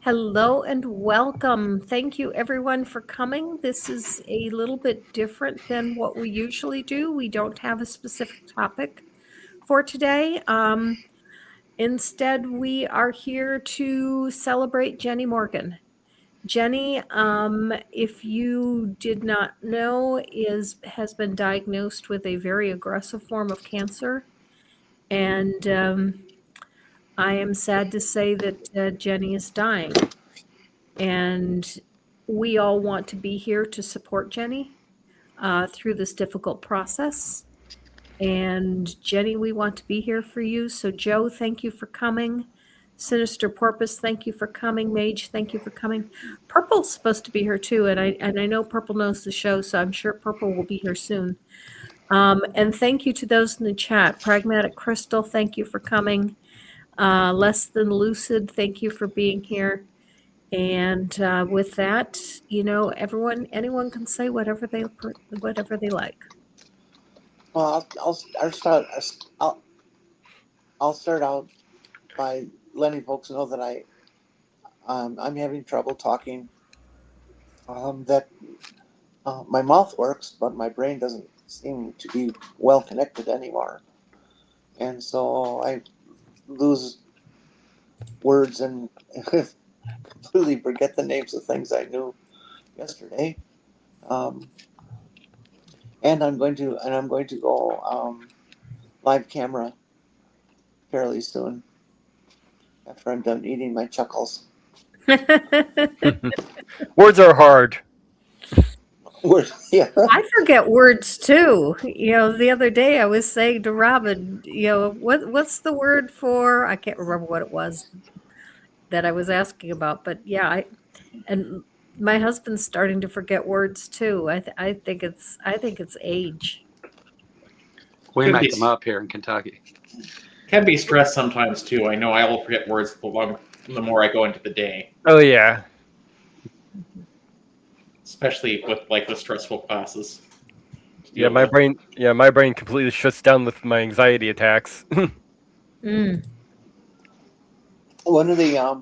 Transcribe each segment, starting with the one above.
Hello and welcome. Thank you everyone for coming. This is a little bit different than what we usually do. We don't have a specific topic for today. Instead, we are here to celebrate Jenni Morgan. Jenni, if you did not know, has been diagnosed with a very aggressive form of cancer, and I am sad to say that Jenni is dying. And we all want to be here to support Jenni through this difficult process. And Jenni, we want to be here for you. So Joe, thank you for coming. Sinister Porpoise, thank you for coming. Mage, thank you for coming. Purple's supposed to be here too, and I know Purple knows the show, so I'm sure Purple will be here soon. And thank you to those in the chat. Pragmatic Crystal, thank you for coming. Less Than Lucid, thank you for being here. And with that, anyone can say whatever they like. Well, I'll start out by letting folks know that I'm having trouble talking. That my mouth works, but my brain doesn't seem to be well connected anymore, and so I lose words and completely forget the names of things I knew yesterday. And I'm going to go live camera fairly soon after I'm done eating my chuckles. Words are hard. Yeah. I forget words too. The other day I was saying to Robin, what's the word for? I can't remember what it was that I was asking about, but yeah, and my husband's starting to forget words too. I think it's age. We make them up here in Kentucky. Can be stressed sometimes too. I know I will forget words the more I go into the day. Oh yeah. Especially with the stressful classes. Yeah, my brain completely shuts down with my anxiety attacks. One of the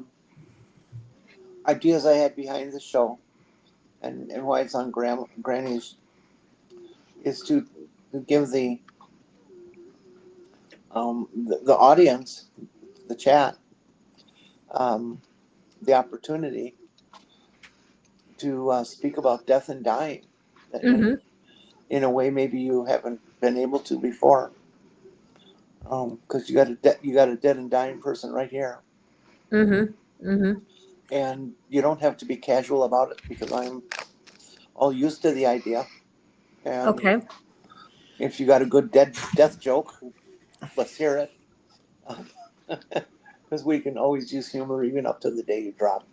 ideas I had behind the show, and why it's on Granny's, is to give the audience, the chat, the opportunity to speak about death and dying in a way maybe you haven't been able to before. Because you got a dead and dying person right here. And you don't have to be casual about it, because I'm all used to the idea. And okay. If you got a good death joke, let's hear it. Because we can always use humor even up to the day you drop.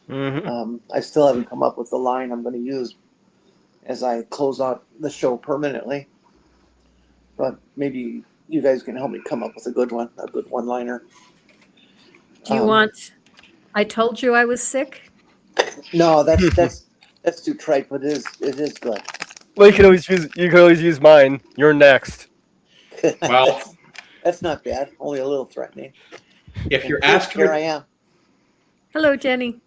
I still haven't come up with the line I'm going to use as I close out the show permanently. But maybe you guys can help me come up with a good one-liner. Do you want? I told you I was sick. No, that's too trite, but it is good. Well, you can always use mine. You're next. Well, that's not bad. Only a little threatening. If you're asked here I am. Hello, Jenni.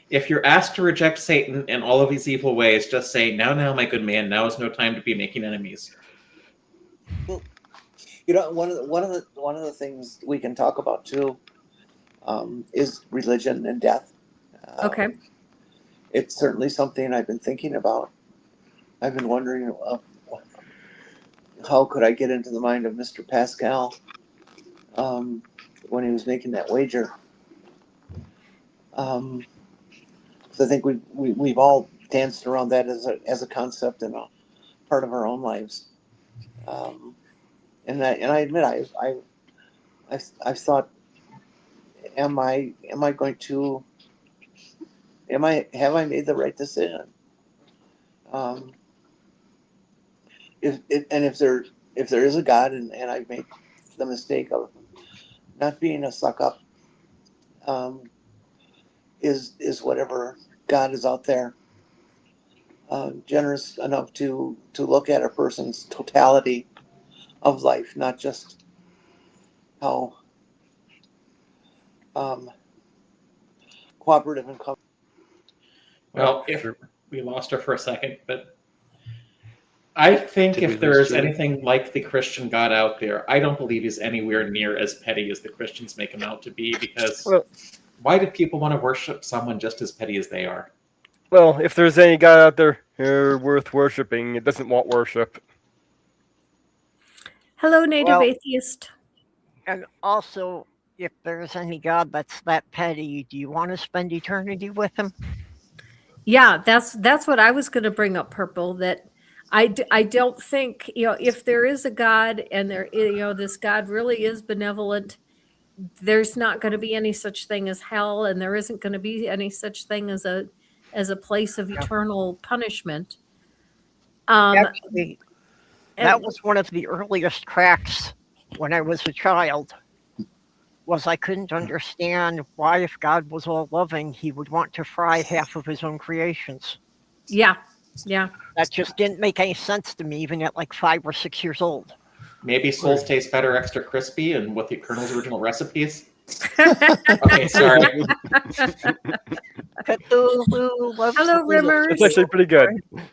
If you're asked to reject Satan and all of his evil ways, just say, "Now, my good man. Now is no time to be making enemies." One of the things we can talk about too is religion and death. Okay. It's certainly something I've been thinking about. I've been wondering how could I get into the mind of Mr. Pascal when he was making that wager. So I think we've all danced around that as a concept and a part of our own lives. And I admit I've thought, have I made the right decision? If there is a God and I've made the mistake of not being a suck up, is whatever God is out there generous enough to look at a person's totality of life, not just how cooperative and come. Well, if we lost her for a second, but I think Did we if there's lose Jenni? anything like the Christian God out there, I don't believe he's anywhere near as petty as the Christians make him out to be, because Well, why do people want to worship someone just as petty as they are? well, if there's any God out there worth worshiping, it doesn't want worship. Hello, native Well- atheist. And also, if there's any God that's that petty, do you want to spend eternity with him? Yeah, that's what I was going to bring up, Purple. That I don't think, if there is a God and this God really is benevolent, there's not going to be any such thing as hell, and there isn't going to be any such thing as a place of eternal punishment. Actually, that and- was one of the earliest cracks when I was a child. Was I couldn't understand why, if God was all loving, he would want to fry half of his own creations. yeah. That just didn't make any sense to me, even at like 5 or 6 years old. Maybe souls taste better extra crispy and with the Colonel's original recipes? Okay, sorry. Cthulhu loves Hello, the little- Rimmer. It's actually pretty good.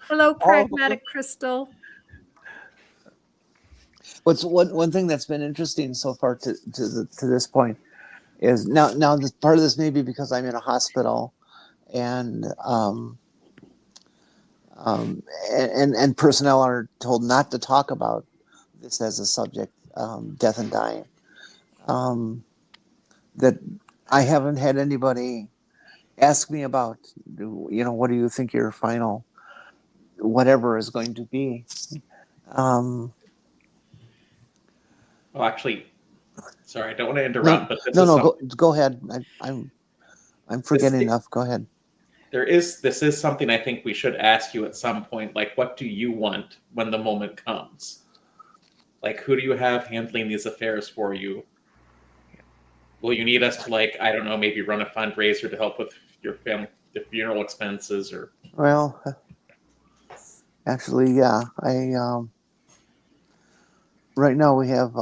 Hello, pragmatic crystal. What's one thing that's been interesting so far to this point is now this, part of this may be because I'm in a hospital and personnel are told not to talk about this as a subject, death and dying. That I haven't had anybody ask me about, what do you think your final whatever is going to be? Well, actually, sorry, I don't want to interrupt, but this is go ahead. I'm forgetting enough. Go ahead. this is something I think we should ask you at some point. Like, what do you want when the moment comes? Like, who do you have handling these affairs for you? Will you need us to, like, I don't know, maybe run a fundraiser to help with your family, the funeral expenses, or? Well, actually, yeah. Right now we have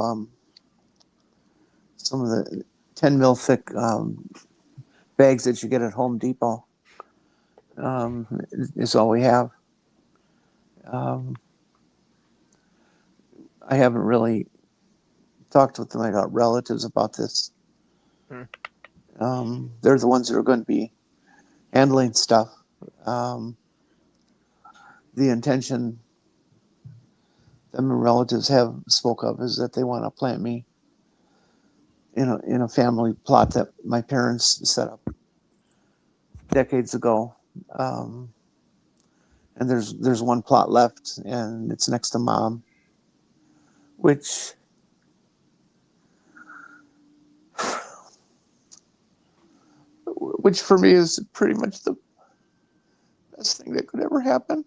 some of the 10 mil thick bags that you get at Home Depot. Is all we have. I haven't really talked with my relatives about this. They're the ones that are going to be handling stuff. The intention them and relatives have spoke of is that they want to plant me in a family plot that my parents set up decades ago. And there's one plot left, and it's next to Mom, which for me is pretty much the best thing that could ever happen.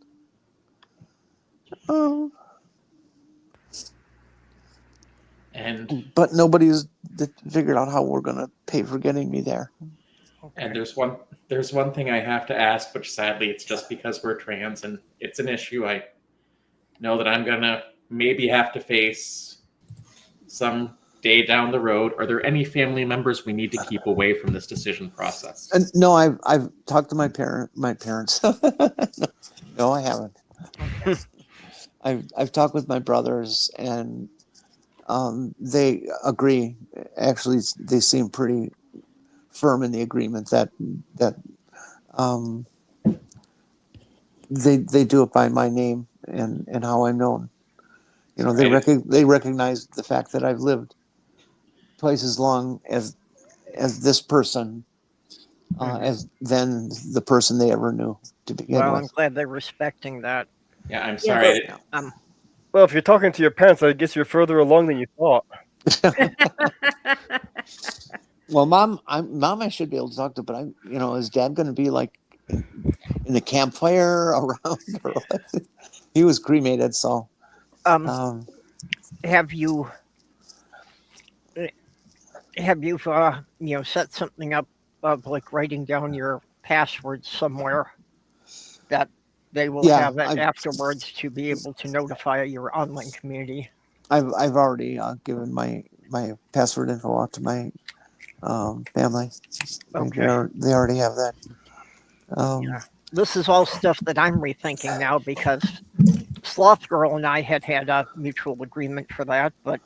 But nobody's figured out how we're going to pay for getting me there. And there's one thing I have to ask, which sadly it's just because we're trans and it's an issue I know that I'm gonna maybe have to face some day down the road. Are there any family members we need to keep away from this decision process? No, I've talked to my parents. No, I haven't. I've talked with my brothers, and they agree. Actually, they seem pretty firm in the agreement that they do it by my name and how I'm known. They recognize the fact that I've lived twice as long as this person as then the person they ever knew to begin Well, with. I'm glad they're respecting that. Yeah, I'm sorry. Well, if you're talking to your parents, I guess you're further along than you thought. Well, Mom, I should be able to talk to, but is Dad going to be like in the campfire around? He was cremated, so. Have you set something up of like writing down your passwords somewhere that they will have it afterwards to be able to notify your online community? I've already given my password info out to my family. Okay. They already have that. Yeah. This is all stuff that I'm rethinking now because Sloth Girl and I had a mutual agreement for that, but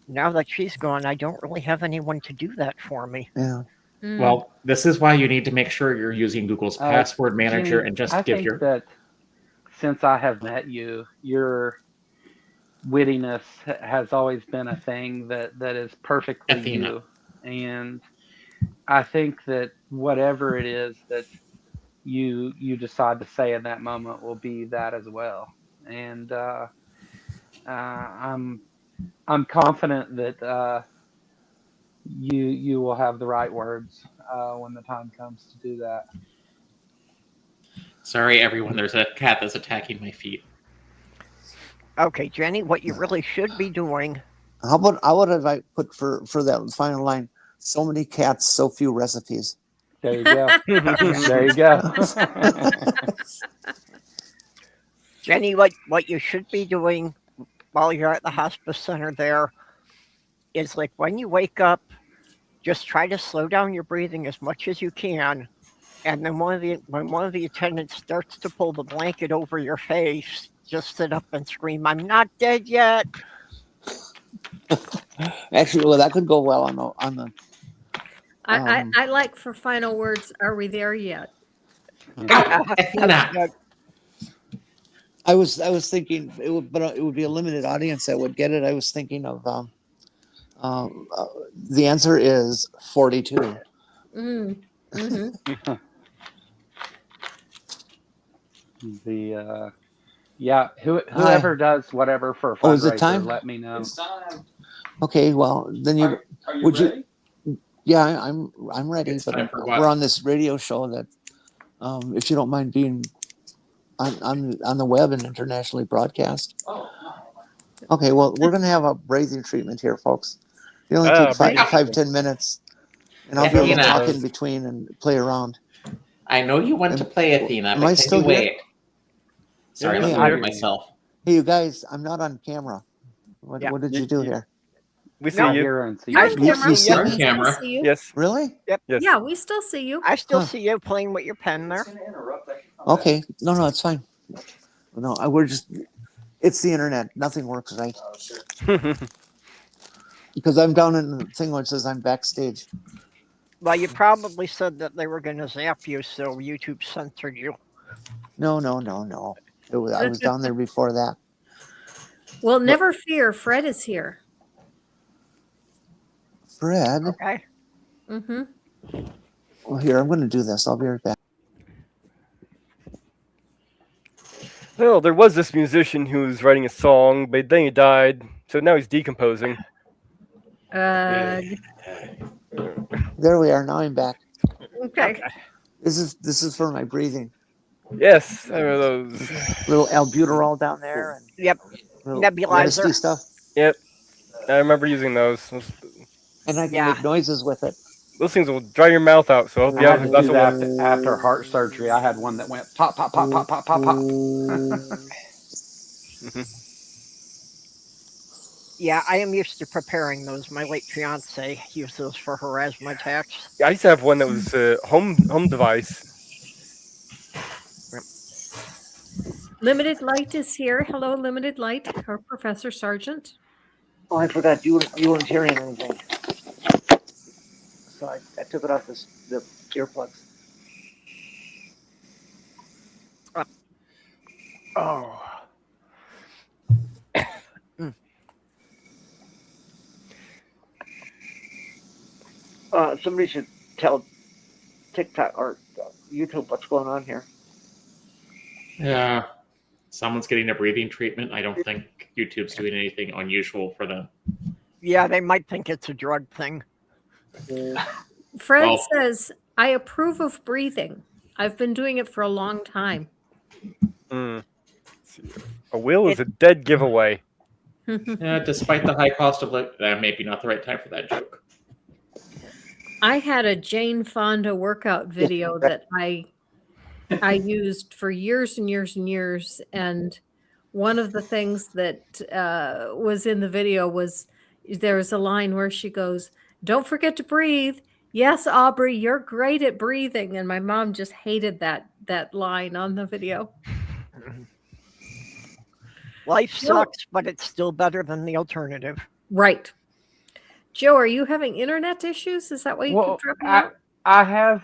now that she's gone, I don't really have anyone to do that for me. Yeah. Well, this is why you need to make sure you're using Google's password manager Jenny, and just I give think your. that since I have met you, your wittiness has always been a thing that is perfectly Athena. you. And I think that whatever it is that you decide to say in that moment will be that as well. And I'm confident that you will have the right words when the time comes to do that. Sorry, everyone. There's a cat that's attacking my feet. Okay, Jenny, what you really should be doing. How about I put for that final line? So many cats, so few recipes. There you go. There you go. Jenny, what you should be doing while you're at the hospice center there is like when you wake up, just try to slow down your breathing as much as you can. And then when one of the attendants starts to pull the blanket over your face, just sit up and scream, "I'm not dead yet." Actually, well, that could go well on the. I like for final words, are we there yet? Athena. Good. I was thinking it would be a limited audience that would get it. I was thinking of the answer is 42. Mm-hmm. The yeah, whoever does whatever for a Oh, is it fundraiser, time? let me know. Okay, well then you Are you would ready? you? Yeah, I'm ready. It's But time for what? we're on this radio show that, if you don't mind being on the web and internationally broadcast. Oh, Okay, well we're gonna have a breathing treatment here, folks. It only take breathing 5-10 minutes, and I'll be able to Athena. talk in between and play around. I know you want to play Athena, Am but I can still you here? wait? Sorry, Yeah, let yeah, me I'm mute here. myself. Hey, you guys, I'm not on camera. What Yeah. did you do here? We see No. I you. hear and see You're I on you. still camera. You see see You're you. on me? camera. See you. Yes. Really? Yes. Yeah, we still see you. I still Huh. see you playing with your pen there. it's going to interrupt. I can come back. Okay. No, it's fine. No, we're just. It's the internet. Nothing works right Oh, sure. because I'm down in the thing where it says I'm backstage. Well, you probably said that they were going to zap you, so YouTube censored you. No. I was down there before that. Well, never fear. Fred is here. Fred. Okay. Mm-hmm. Well, here I'm going to do this. I'll be right back. Well, there was this musician who was writing a song, but then he died, so now he's decomposing. There we are. Now I'm back. Okay. This is for my breathing. Yes, I remember those. Little albuterol down there and Yep. little Nebulizer. risky stuff. Yep, I remember using those. And I can Yeah. make noises with it. Those things will dry your mouth out. So I had to do that after heart surgery. I had one that went pop, pop, pop, pop, pop, pop, pop. Yeah, I am used to preparing those. My late fiance used those for her asthma attacks. I used to have one that was a home device. Limited Light is here. Hello, Limited Light, or Professor Sargent. Oh, I forgot you weren't hearing anything. So I took it off the earplugs. Oh. Somebody should tell TikTok or YouTube what's going on here. Yeah. Someone's getting a breathing treatment. I don't think YouTube's doing anything unusual for them. Yeah, they might think it's a drug thing. Fred Well- says, I approve of breathing. I've been doing it for a long time. A will is a dead giveaway. Yeah, despite the high cost of maybe not the right time for that joke. I had a Jane Fonda workout video that I used for years and years and years. And one of the things that was in the video was there was a line where she goes, Don't forget to breathe. Yes, Aubrey, you're great at breathing. And my mom just hated that line on the video. Life sucks, but it's still better than the alternative. Right. Joe, are you having internet issues? Is that why you keep dropping out? I have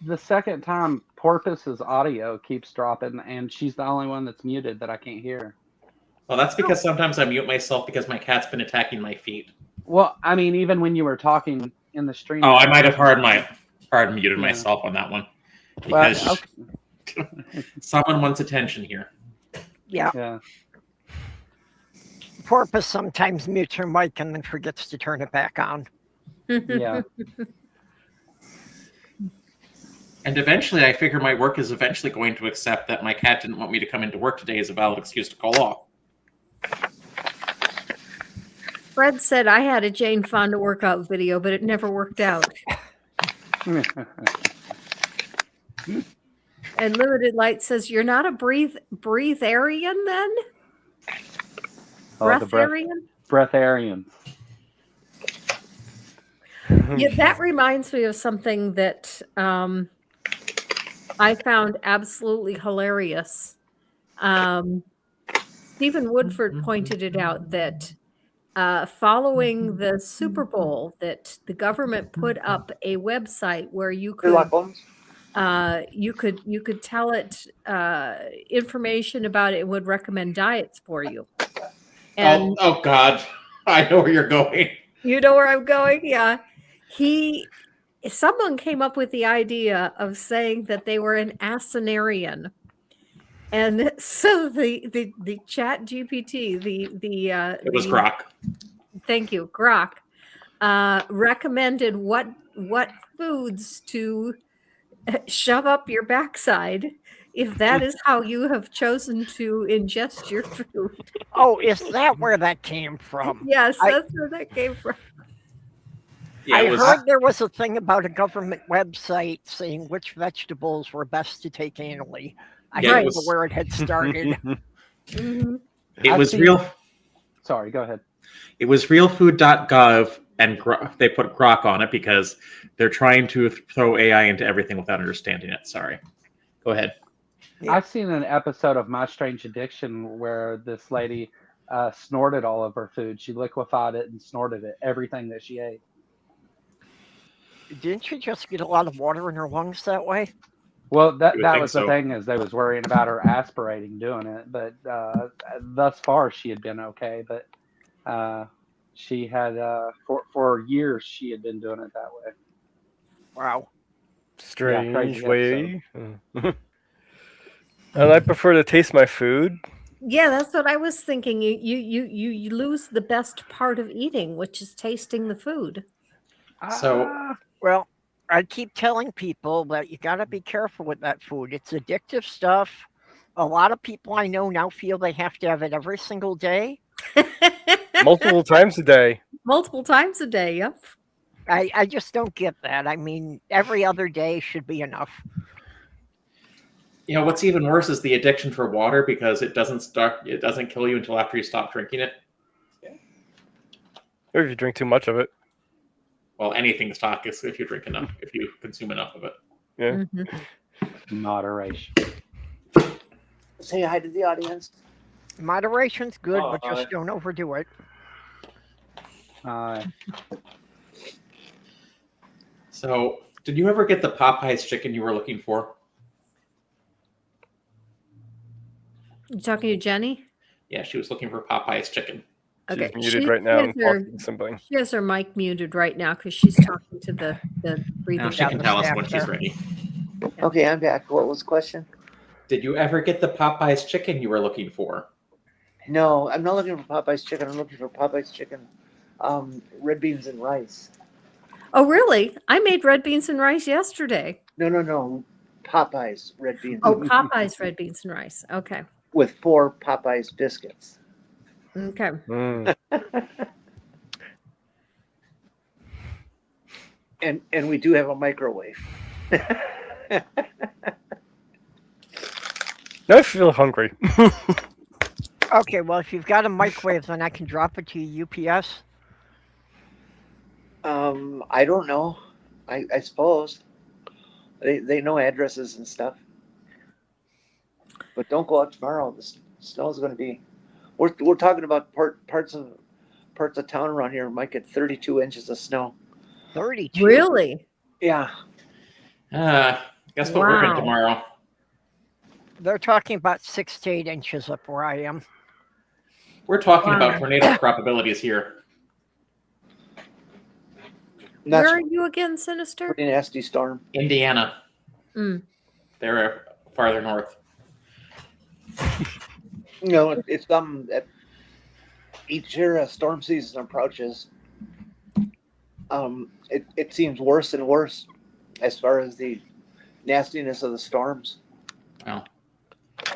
the second time Porpoise's audio keeps dropping, and she's the only one that's muted that I can't hear. Well, that's because sometimes I mute myself because my cat's been attacking my feet. Well, I mean, even when you were talking in the stream. Oh, I might have hard muted myself on that one. Because someone wants attention here. Yeah. Porpoise sometimes mutes her mic and then forgets to turn it back on. Yeah. And eventually, I figure my work is eventually going to accept that my cat didn't want me to come into work today as a valid excuse to call off. Fred said I had a Jane Fonda workout video, but it never worked out. And Limited Light says, you're not a breatharian then? Breatharian? Breatharians. Yeah, that reminds me of something that I found absolutely hilarious. Stephen Woodford pointed it out that following the Super Bowl, that the government put up a website where you could tell it information about it and would recommend diets for you. And oh God, I know where you're going. You know where I'm going? Yeah. Someone came up with the idea of saying that they were an asinarian. And so the chat GPT, it was Grok. Thank you, Grok, recommended what foods to shove up your backside if that is how you have chosen to ingest your food. Oh, is that where that came from? Yes, that's where that came from. Yeah, I heard there was a thing about a government website saying which vegetables were best to take annually. I don't know where it had started. Mm-hmm. It was real. Sorry, go ahead. It was realfood.gov, and they put Grok on it because they're trying to throw AI into everything without understanding it. Sorry. Go ahead. I've seen an episode of My Strange Addiction where this lady snorted all of her food. She liquefied it and snorted it, everything that she ate. Didn't she just get a lot of water in her lungs that way? Well, that was the thing, is they was worrying about her aspirating doing it. But thus far, she had been okay. But she had, for years, she had been doing it that way. Wow. Strange way. And I prefer to taste my food. Yeah, that's what I was thinking. You lose the best part of eating, which is tasting the food. So, well, I keep telling people that you got to be careful with that food. It's addictive stuff. A lot of people I know now feel they have to have it every single day. Multiple times a day. Multiple times a day, yep. I just don't get that. I mean, every other day should be enough. You know, what's even worse is the addiction for water, because it doesn't kill you until after you stop drinking it. Or if you drink too much of it. Well, anything's toxic if you drink enough, if you consume enough of it. Yeah. Mm-hmm. Moderation. Say hi to the audience. Moderation's good, but just don't overdo it. So, did you ever get the Popeyes chicken you were looking for? You talking to Jenny? Yeah, she was looking for Popeyes chicken. Okay, She's muted right now and talking to somebody. She has her mic muted right now because she's talking to the breathing. Now she can tell us when she's ready. Okay, I'm back. What was the question? Did you ever get the Popeyes chicken you were looking for? No, I'm not looking for Popeye's chicken. I'm looking for Popeye's chicken, red beans and rice. Oh, really? I made red beans and rice yesterday. No. Popeye's red beans. Oh, Popeye's red beans and rice. Okay. With 4 Popeye's biscuits. Okay. And we do have a microwave. Now I feel hungry. Okay, well, if you've got a microwave, then I can drop it to UPS. I don't know. I suppose they know addresses and stuff. But don't go out tomorrow. The snow's going to be. We're talking about parts of town around here might get 32 inches of snow. 32. Really? Yeah. Guess what we're in Wow. tomorrow? They're talking about 6 to 8 inches up where I am. We're talking Wow. about tornado probabilities here. That's Where are you again, Sinister? pretty nasty storm. Indiana. Mm. They're farther north. You know, it's that each year as storm season approaches, it seems worse and worse as far as the nastiness of the storms. Wow.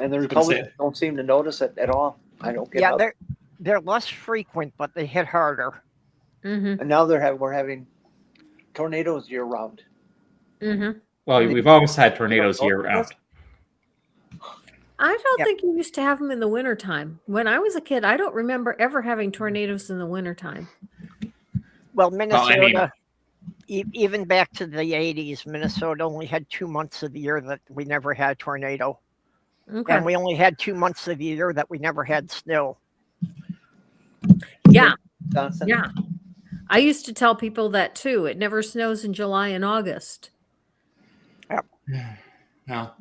And the say- Republicans don't seem to notice it at all. I don't get Yeah, how. they're less frequent, but they hit harder. Mm-hmm. And now we're having tornadoes year round. Mm-hmm. Well, we've always had tornadoes year round. I don't Yep. think you used to have them in the wintertime. When I was a kid, I don't remember ever having tornadoes in the wintertime. Well, Minnesota, I mean- even back to the 80s, Minnesota only had 2 months of the year that we never had a tornado. Okay. And we only had 2 months of the year that we never had snow. Yeah. Wisconsin. Yeah. I used to tell people that too. It never snows in July and August. No.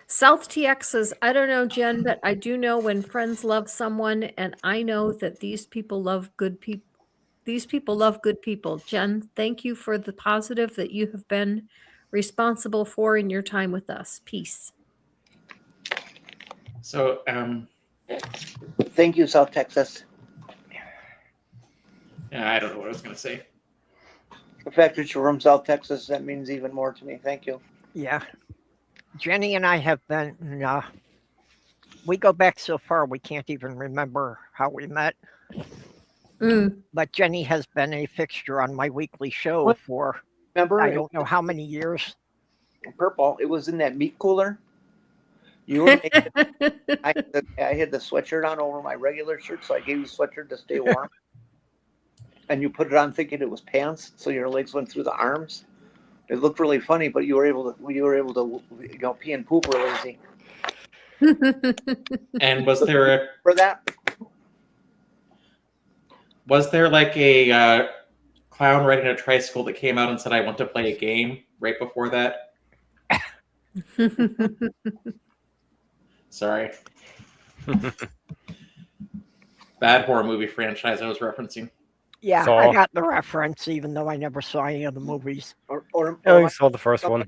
South TX says, I don't know, Jen, but I do know when friends love someone, and I know that these people love good people. These people love good people. Jen, thank you for the positive that you have been responsible for in your time with us. Peace. So, Thank you, South Texas. yeah, I don't know what I was going to say. The fact that you're from South Texas, that means even more to me. Thank you. Yeah. Jenny and I have been, we go back so far we can't even remember how we met. Mm. But Jenny has been a fixture on my weekly show What? for Remember? I don't know how many years. Purple. It was in that meat cooler. You were making, I had the sweatshirt on over my regular shirt, so I gave you the sweatshirt to stay warm. And you put it on thinking it was pants, so your legs went through the arms. It looked really funny, but you were able to pee and poop real easy. And was there For that, like a clown riding a tricycle that came out and said, "I want to play a game" right before that? Sorry. Bad horror movie franchise I was referencing. Yeah, Saw. I got the reference, even though I never saw any of the movies. or I only saw the first one.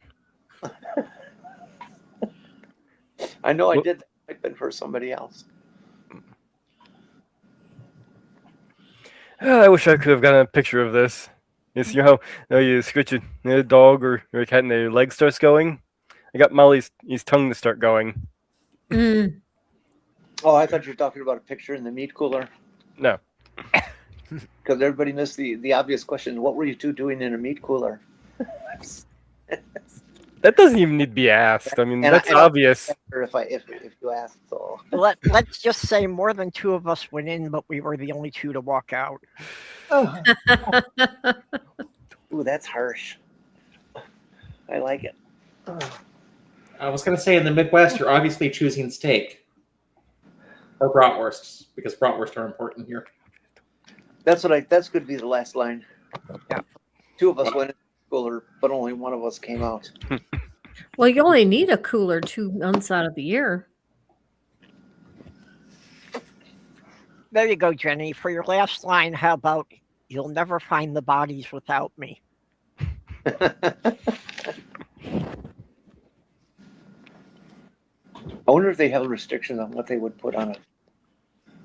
I know I did that. I've been for somebody else. I wish I could have gotten a picture of this. You see how you scratch a dog or a cat and their leg starts going? I got Molly's his tongue to start going. Mm. Oh, I thought you were talking about a picture in the meat cooler. No. Because everybody missed the obvious question. What were you two doing in a meat cooler? That doesn't even need to be asked. I mean, And that's I don't obvious. Or if you asked, so Let's just say more than 2 of us went in, but we were the only 2 to walk out. ooh, that's harsh. I like it. I was going to say in the Midwest, you're obviously choosing steak or bratwursts because bratwursts are important here. That's going to be the last line. Yeah. 2 of us went in the cooler, but only 1 of us came out. Well, you only need a cooler 2 months out of the year. There you go, Jenny. For your last line, how about "You'll never find the bodies without me"? I wonder if they have restrictions on what they would put on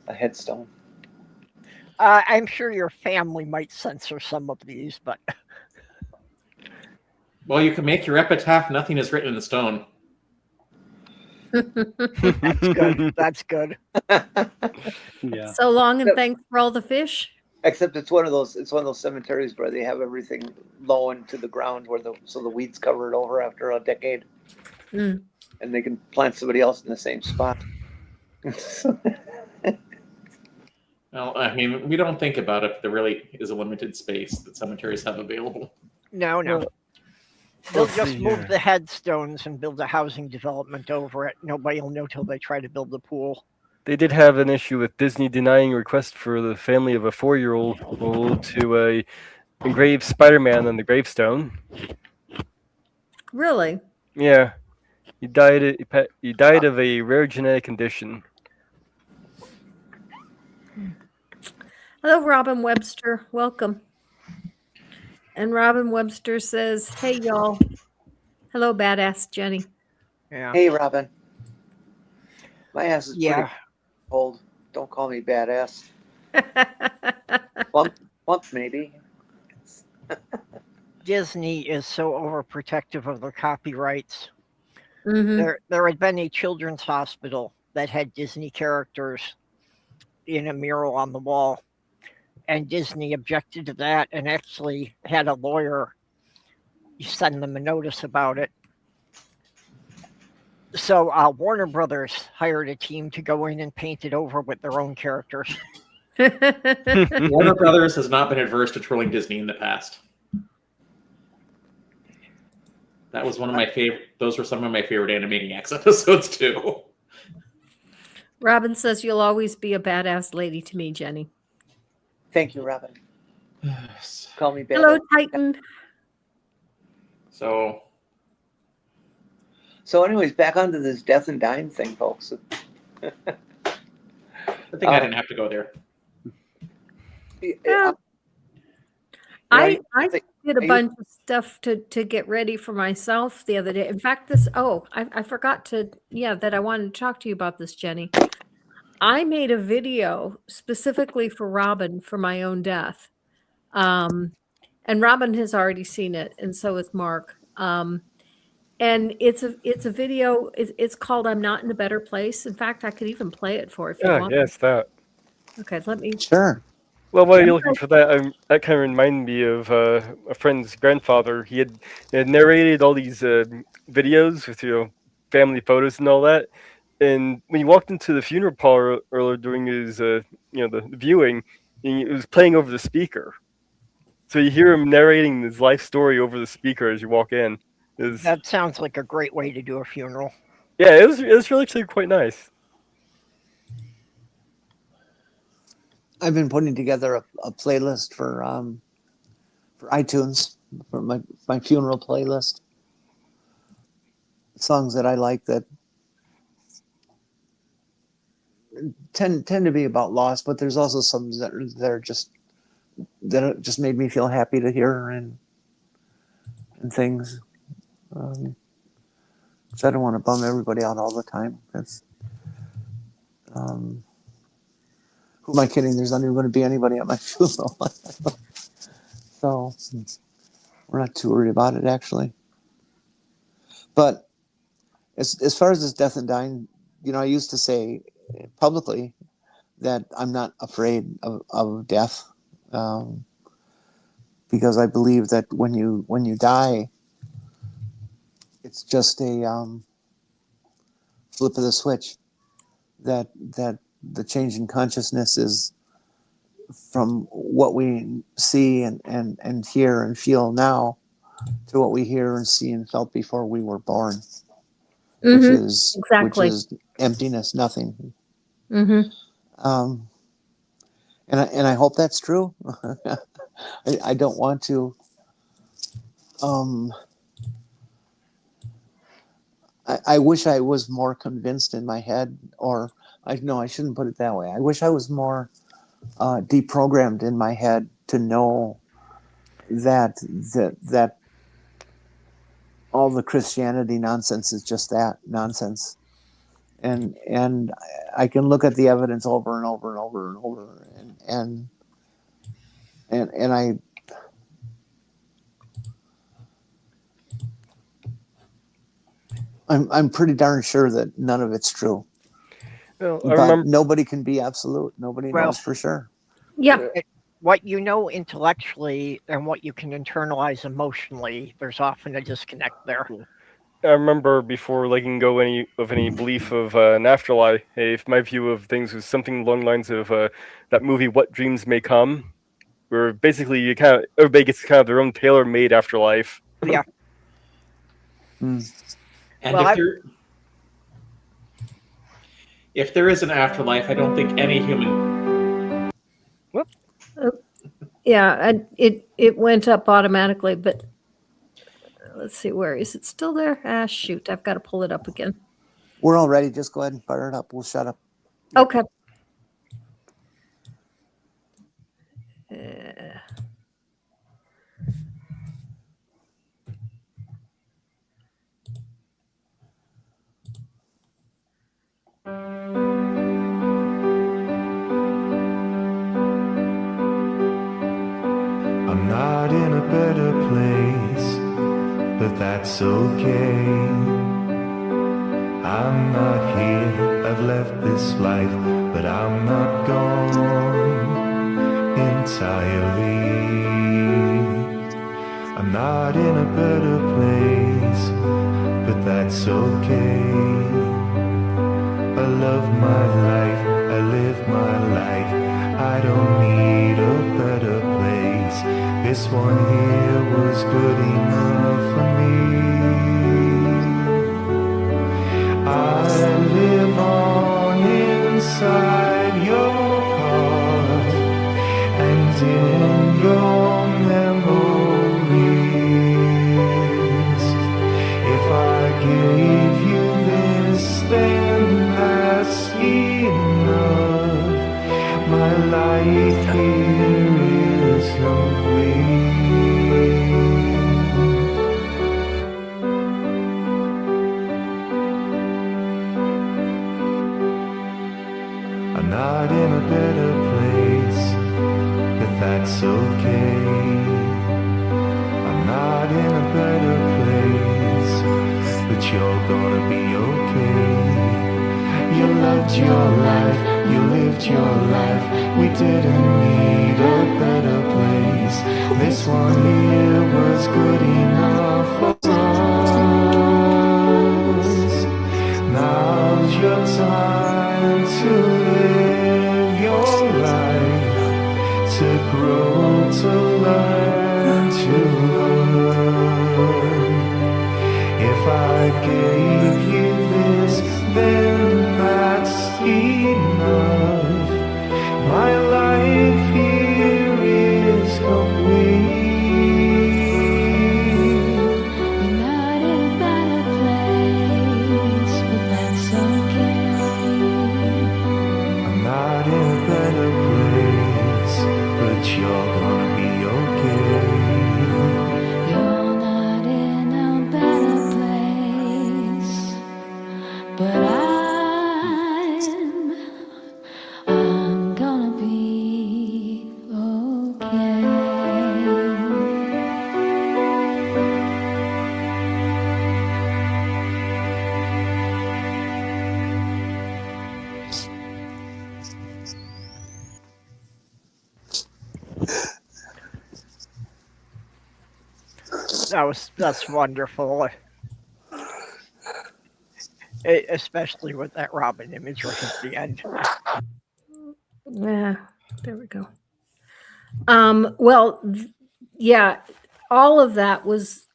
a headstone. I'm sure your family might censor some of these, but Well, you can make your epitaph, "Nothing is written in stone." that's good. That's good. Yeah. So long and thanks for all the fish. Except it's one of those cemeteries where they have everything low into the ground so the weeds cover it over after a decade. Mm. And they can plant somebody else in the same spot. Well, I mean, we don't think about it, but there really is a limited space that cemeteries have available. No. Well, They'll let's just see move here. the headstones and build a housing development over it. Nobody will know till they try to build the pool. They did have an issue with Disney denying a request for the family of a 4-year-old to engrave Spider-Man on the gravestone. Really? Yeah, he died of a rare genetic condition. Hello, Robin Webster. Welcome. And Robin Webster says, "Hey, y'all. Hello, badass Jenny." Yeah. Hey, Robin. My ass is Yeah. pretty cold. Don't call me badass. Plump maybe. Disney is so overprotective of their copyrights. Mhm. There had been a children's hospital that had Disney characters in a mural on the wall, and Disney objected to that and actually had a lawyer send them a notice about it. So Warner Brothers hired a team to go in and paint it over with their own characters. Warner Brothers has not been adverse to trolling Disney in the past. That was one of my favorite. Those were some of my favorite Animaniacs episodes too. Robin says, "You'll always be a badass lady to me, Jenny." Thank you, Robin. Call me badass. Hello, Titan. So, anyways, back onto this death and dying thing, folks. I think I didn't have to go there. Yeah. I did a bunch of stuff to get ready for myself the other day. In fact, I forgot that I wanted to talk to you about this, Jenny. I made a video specifically for Robin for my own death. And Robin has already seen it, and so has Mark. And it's a video. It's called "I'm Not in a Better Place." In fact, I could even play it for if you want. Yes, that. Okay, let me. Sure. Well, while you're looking for that, that kind of reminded me of a friend's grandfather. He had narrated all these videos with family photos and all that. And when he walked into the funeral parlor earlier during his the viewing, it was playing over the speaker. So you hear him narrating his life story over the speaker as you walk in. That sounds like a great way to do a funeral. Yeah, it was really actually quite nice. I've been putting together a playlist for iTunes for my funeral playlist. Songs that I like that tend to be about loss, but there's also some that just made me feel happy to hear and things. So I don't want to bum everybody out all the time. That's who am I kidding? There's not even going to be anybody at my funeral. So we're not too worried about it, actually. But as far as this death and dying, I used to say publicly that I'm not afraid of death, because I believe that when you die, it's just a flip of the switch. That the change in consciousness is from what we see and hear and feel now to what we hear and see and felt before we were born, which is emptiness, nothing. Mm-hmm. And I hope that's true. I don't want to. I wish I was more convinced in my head, or I shouldn't put it that way. I wish I was more deprogrammed in my head to know that all the Christianity nonsense is just that nonsense, and I can look at the evidence over and over and over and over, and I'm pretty darn sure that none of it's true. Well, but nobody can be absolute. Nobody knows for sure. Yeah. What you know intellectually and what you can internalize emotionally, there's often a disconnect there. I remember before letting go any belief of an afterlife, if my view of things was something along the lines of that movie "What Dreams May Come," where basically everybody gets kind of their own tailor-made afterlife. Yeah. And Well, if there is an afterlife, I don't think any human. Whoop. Yeah, and it went up automatically, but let's see, where is it still there? Ah, shoot, I've got to pull it up again. We're all ready. Just go ahead and fire it up. We'll shut up. Okay. I'm not in a better place, but that's okay. I'm not here, I've left this life, but I'm not gone entirely. I'm not in a better place, but that's okay. I love my life, I live my life, I don't need a better place. This one here was good enough for me. I live on inside your heart and in your memories. If I gave you this, then that's enough. My life here is complete. I'm not in a better place, but that's okay. I'm not in a better place, but you're gonna be okay. You loved your life, you lived your life. We didn't need a better place. This one here was good enough for us. Now's your time to live your life, to grow, to learn, to learn. If I gave you this, then that's enough. My life here is complete. You're not in a better place, but that's okay. I'm not in a better place, but you're gonna be okay. You're not in a better place, but I'm gonna be okay. that's wonderful. Especially with that Robin imagery at the end. Yeah, there we go. Well, yeah, all of that was,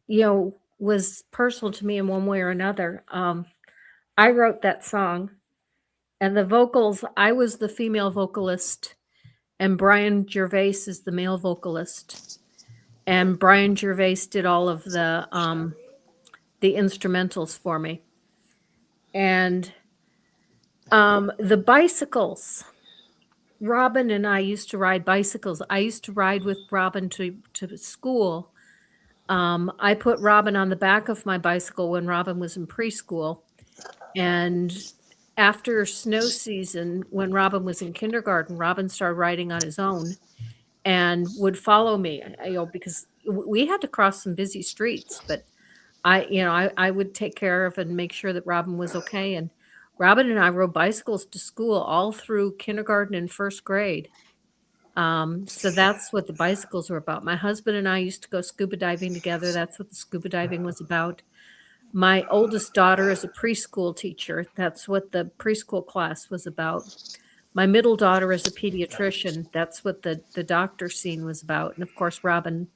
was personal to me in one way or another. I wrote that song, and the vocals, I was the female vocalist, and Brian Gervais is the male vocalist. And Brian Gervais did all of the instrumentals for me. And the bicycles, Robin and I used to ride bicycles. I used to ride with Robin to school. I put Robin on the back of my bicycle when Robin was in preschool. And after snow season, when Robin was in kindergarten, Robin started riding on his own and would follow me, because we had to cross some busy streets, but I would take care of and make sure that Robin was okay. And Robin and I rode bicycles to school all through kindergarten and first grade. So that's what the bicycles were about. My husband and I used to go scuba diving together. That's what the scuba diving was about. My oldest daughter is a preschool teacher. That's what the preschool class was about. My middle daughter is a pediatrician. That's what the doctor scene was about. And of course, Robin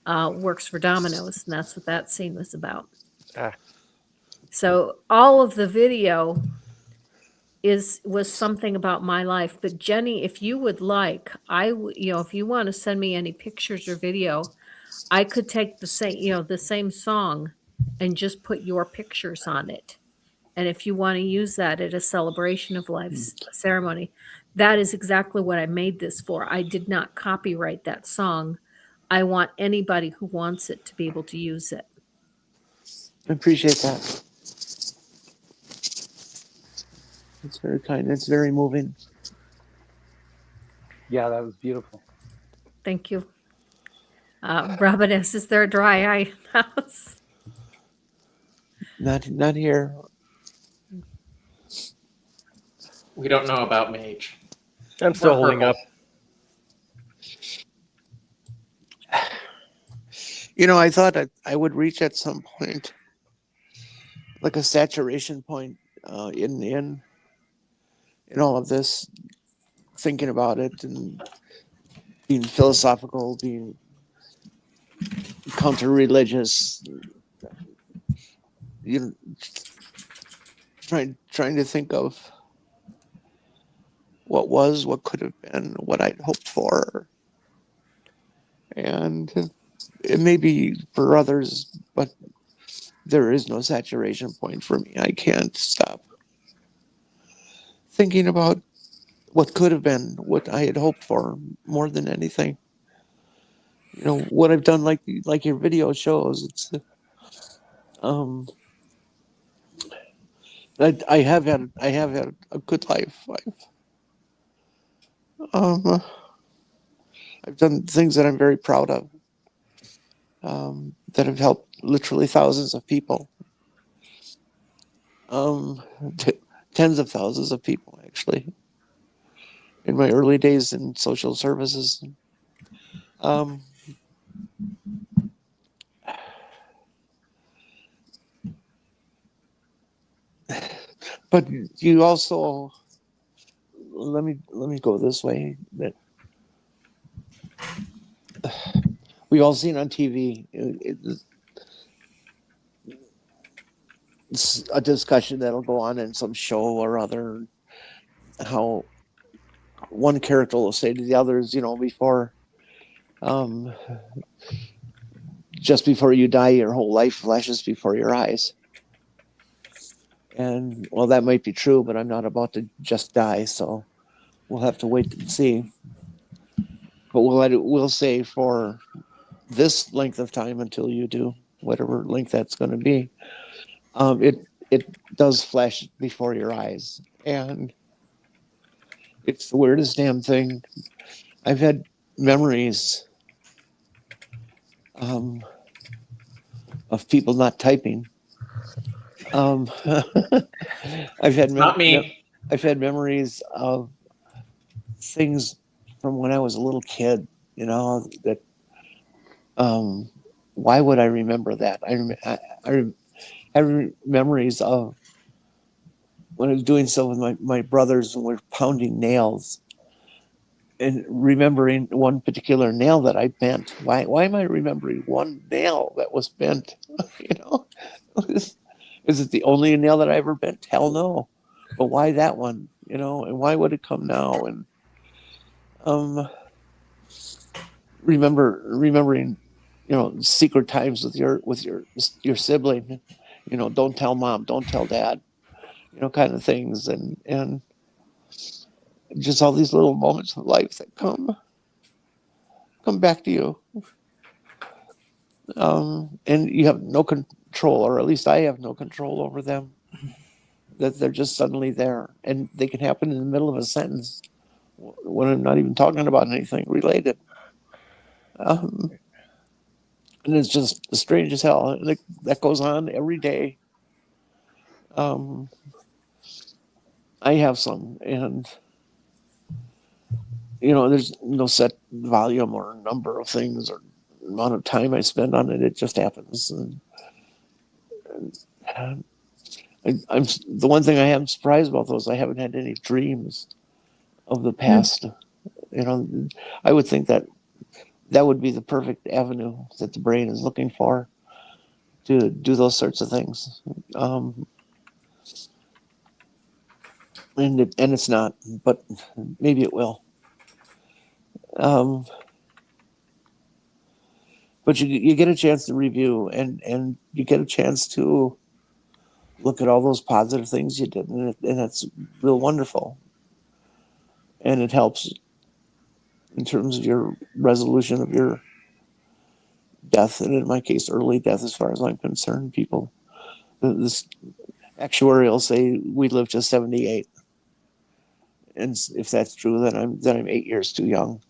works for Domino's, and that's what that scene was about. Ah. So all of the video was something about my life. But Jenni, if you would like, if you want to send me any pictures or video, I could take the same song and just put your pictures on it. And if you want to use that at a celebration of life's ceremony, that is exactly what I made this for. I did not copyright that song. I want anybody who wants it to be able to use it. I appreciate that. It's very kind. It's very moving. Yeah, that was beautiful. Thank you. Robin asks, is there a dry eye house? Not here. We don't know about Mage. I'm still Or holding purple. up. I thought I would reach at some point, like a saturation point in all of this, thinking about it and being philosophical, being counter-religious, trying to think of what was, what could have been, what I'd hoped for, and it may be for others, but there is no saturation point for me. I can't stop thinking about what could have been, what I had hoped for more than anything. What I've done, like your video shows, it's I have had a good life. I've done things that I'm very proud of, that have helped literally thousands of people, tens of thousands of people actually, in my early days in social services. But you also, let me go this way, that we've all seen on TV. It's a discussion that'll go on in some show or other, how one character will say to the others, before, just before you die, your whole life flashes before your eyes. And well, that might be true, but I'm not about to just die, so we'll have to wait and see. But we'll say for this length of time until you do, whatever length that's going to be, it does flash before your eyes, and it's the weirdest damn thing. I've had memories of people not typing. I've had Not me. I've had memories of things from when I was a little kid. That why would I remember that? I have memories of when I was doing so with my brothers and we're pounding nails, and remembering one particular nail that I bent. Why am I remembering one nail that was bent? Is it the only nail that I ever bent? Hell no. But why that one? And why would it come now? And remembering, secret times with your sibling. Don't tell mom, don't tell dad. Kind of things, and just all these little moments of life that come back to you. And you have no control, or at least I have no control over them. That they're just suddenly there, and they can happen in the middle of a sentence when I'm not even talking about anything related. And it's just strange as hell. And that goes on every day. I have some, and there's no set volume or number of things or amount of time I spend on it. It just happens. And I'm the one thing I am surprised about those. I haven't had any dreams of the past. I would think that would be the perfect avenue that the brain is looking for to do those sorts of things. And it's not, but maybe it will. But you get a chance to review, and you get a chance to look at all those positive things you did, and that's real wonderful. And it helps in terms of your resolution of your death, and in my case, early death, as far as I'm concerned. People, this actuarial say we live to 78, and if that's true, then I'm 8 years too young.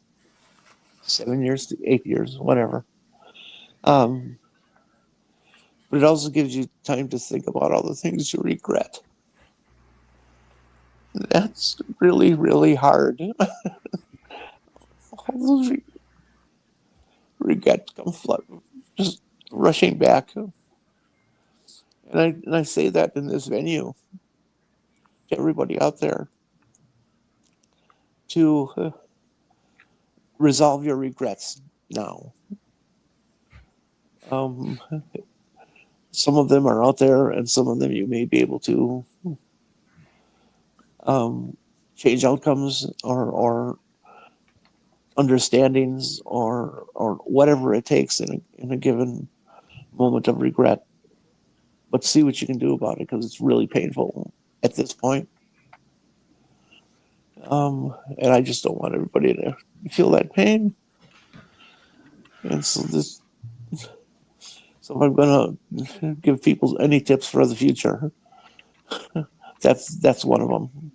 7 years to 8 years, whatever. But it also gives you time to think about all the things you regret. That's really, really hard. All those regrets come just rushing back. And I say that in this venue to everybody out there to resolve your regrets now. Some of them are out there, and some of them you may be able to change outcomes or understandings or whatever it takes in a given moment of regret. But see what you can do about it, because it's really painful at this point. And I just don't want everybody to feel that pain. And so if I'm gonna give people any tips for the future, that's one of them.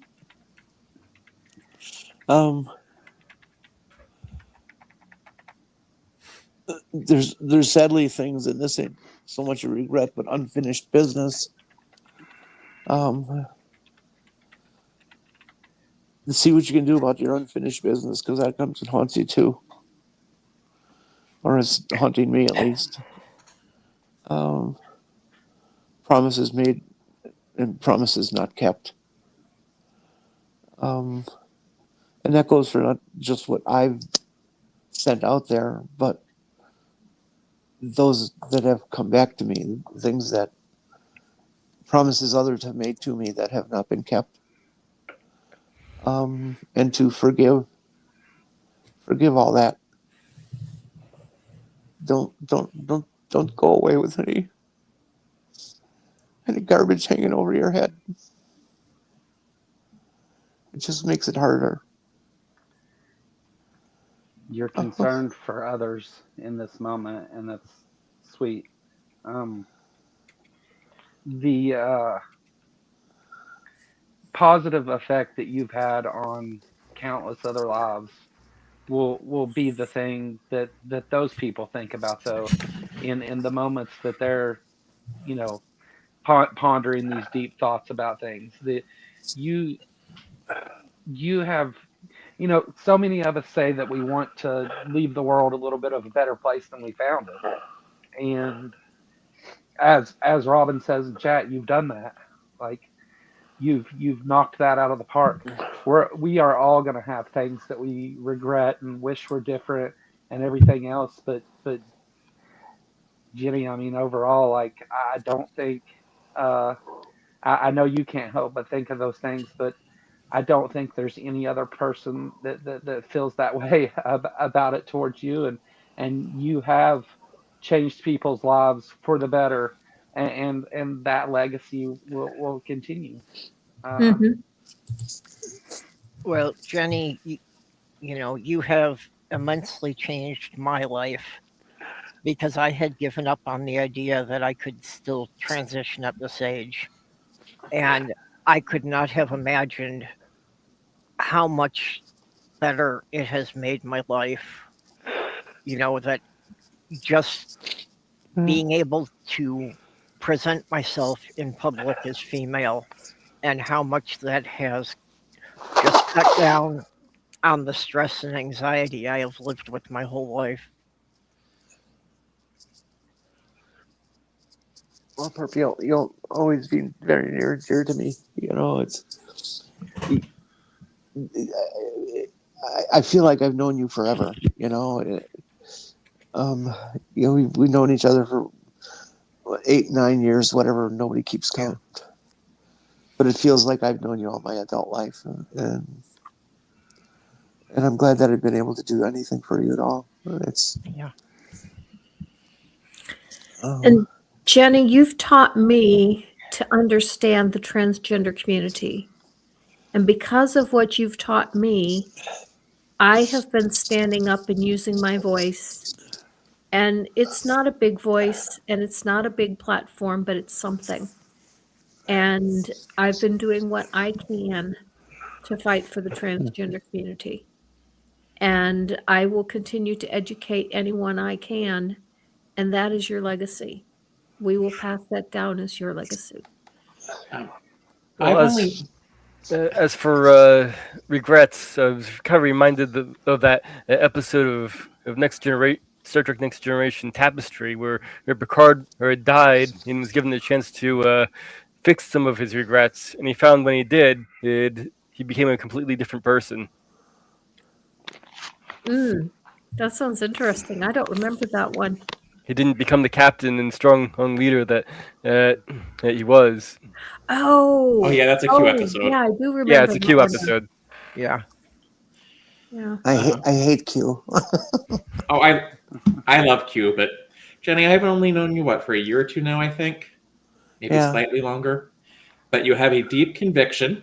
There's sadly things, and this ain't so much a regret, but unfinished business. See what you can do about your unfinished business, because that comes and haunts you too, or it's haunting me at least. Promises made and promises not kept. And that goes for not just what I've sent out there, but those that have come back to me, things that promises others have made to me that have not been kept. And to forgive all that. Don't go away with any garbage hanging over your head. It just makes it harder. You're concerned for others in this moment, and that's sweet. The positive effect that you've had on countless other lives will be the thing that those people think about, though, in the moments that they're, pondering these deep thoughts about things. That you have, so many of us say that we want to leave the world a little bit of a better place than we found it. And as Robin says in chat, you've done that. Like, you've knocked that out of the park. We are all going to have things that we regret and wish were different and everything else, but Jenni, I mean, overall, like, I don't think, I know you can't help but think of those things, but I don't think there's any other person that feels that way about it towards you, and you have changed people's lives for the better, and that legacy will continue. Well, Jenni, you have immensely changed my life, because I had given up on the idea that I could still transition at this age. And I could not have imagined how much better it has made my life. That just being able to present myself in public as female, and how much that has just cut down on the stress and anxiety I have lived with my whole life. Well, Perp, you'll always be very near and dear to me. You know, I feel like I've known you forever. You know, we've known each other for 8, 9 years, whatever. Nobody keeps count. But it feels like I've known you all my adult life, and I'm glad that I've been able to do anything for you at all. Yeah. And Jenny, you've taught me to understand the transgender community. And because of what you've taught me, I have been standing up and using my voice. And it's not a big voice and it's not a big platform, but it's something. And I've been doing what I can to fight for the transgender community. And I will continue to educate anyone I can. And that is your legacy. We will pass that down as your legacy. Well, as for regrets, I was kind of reminded of that episode of Star Trek Next Generation Tapestry, where Picard had died and was given the chance to fix some of his regrets, and he found when he did, he became a completely different person. That sounds interesting. I don't remember that one. He didn't become the captain and strong leader that he was. Oh yeah, that's a Q episode. Yeah, I do remember. Yeah, it's a Q episode. Yeah. Yeah. I hate Q. I love Q, but Jenny, I've only known you for a year or two now, I think, maybe slightly longer. But you have a deep conviction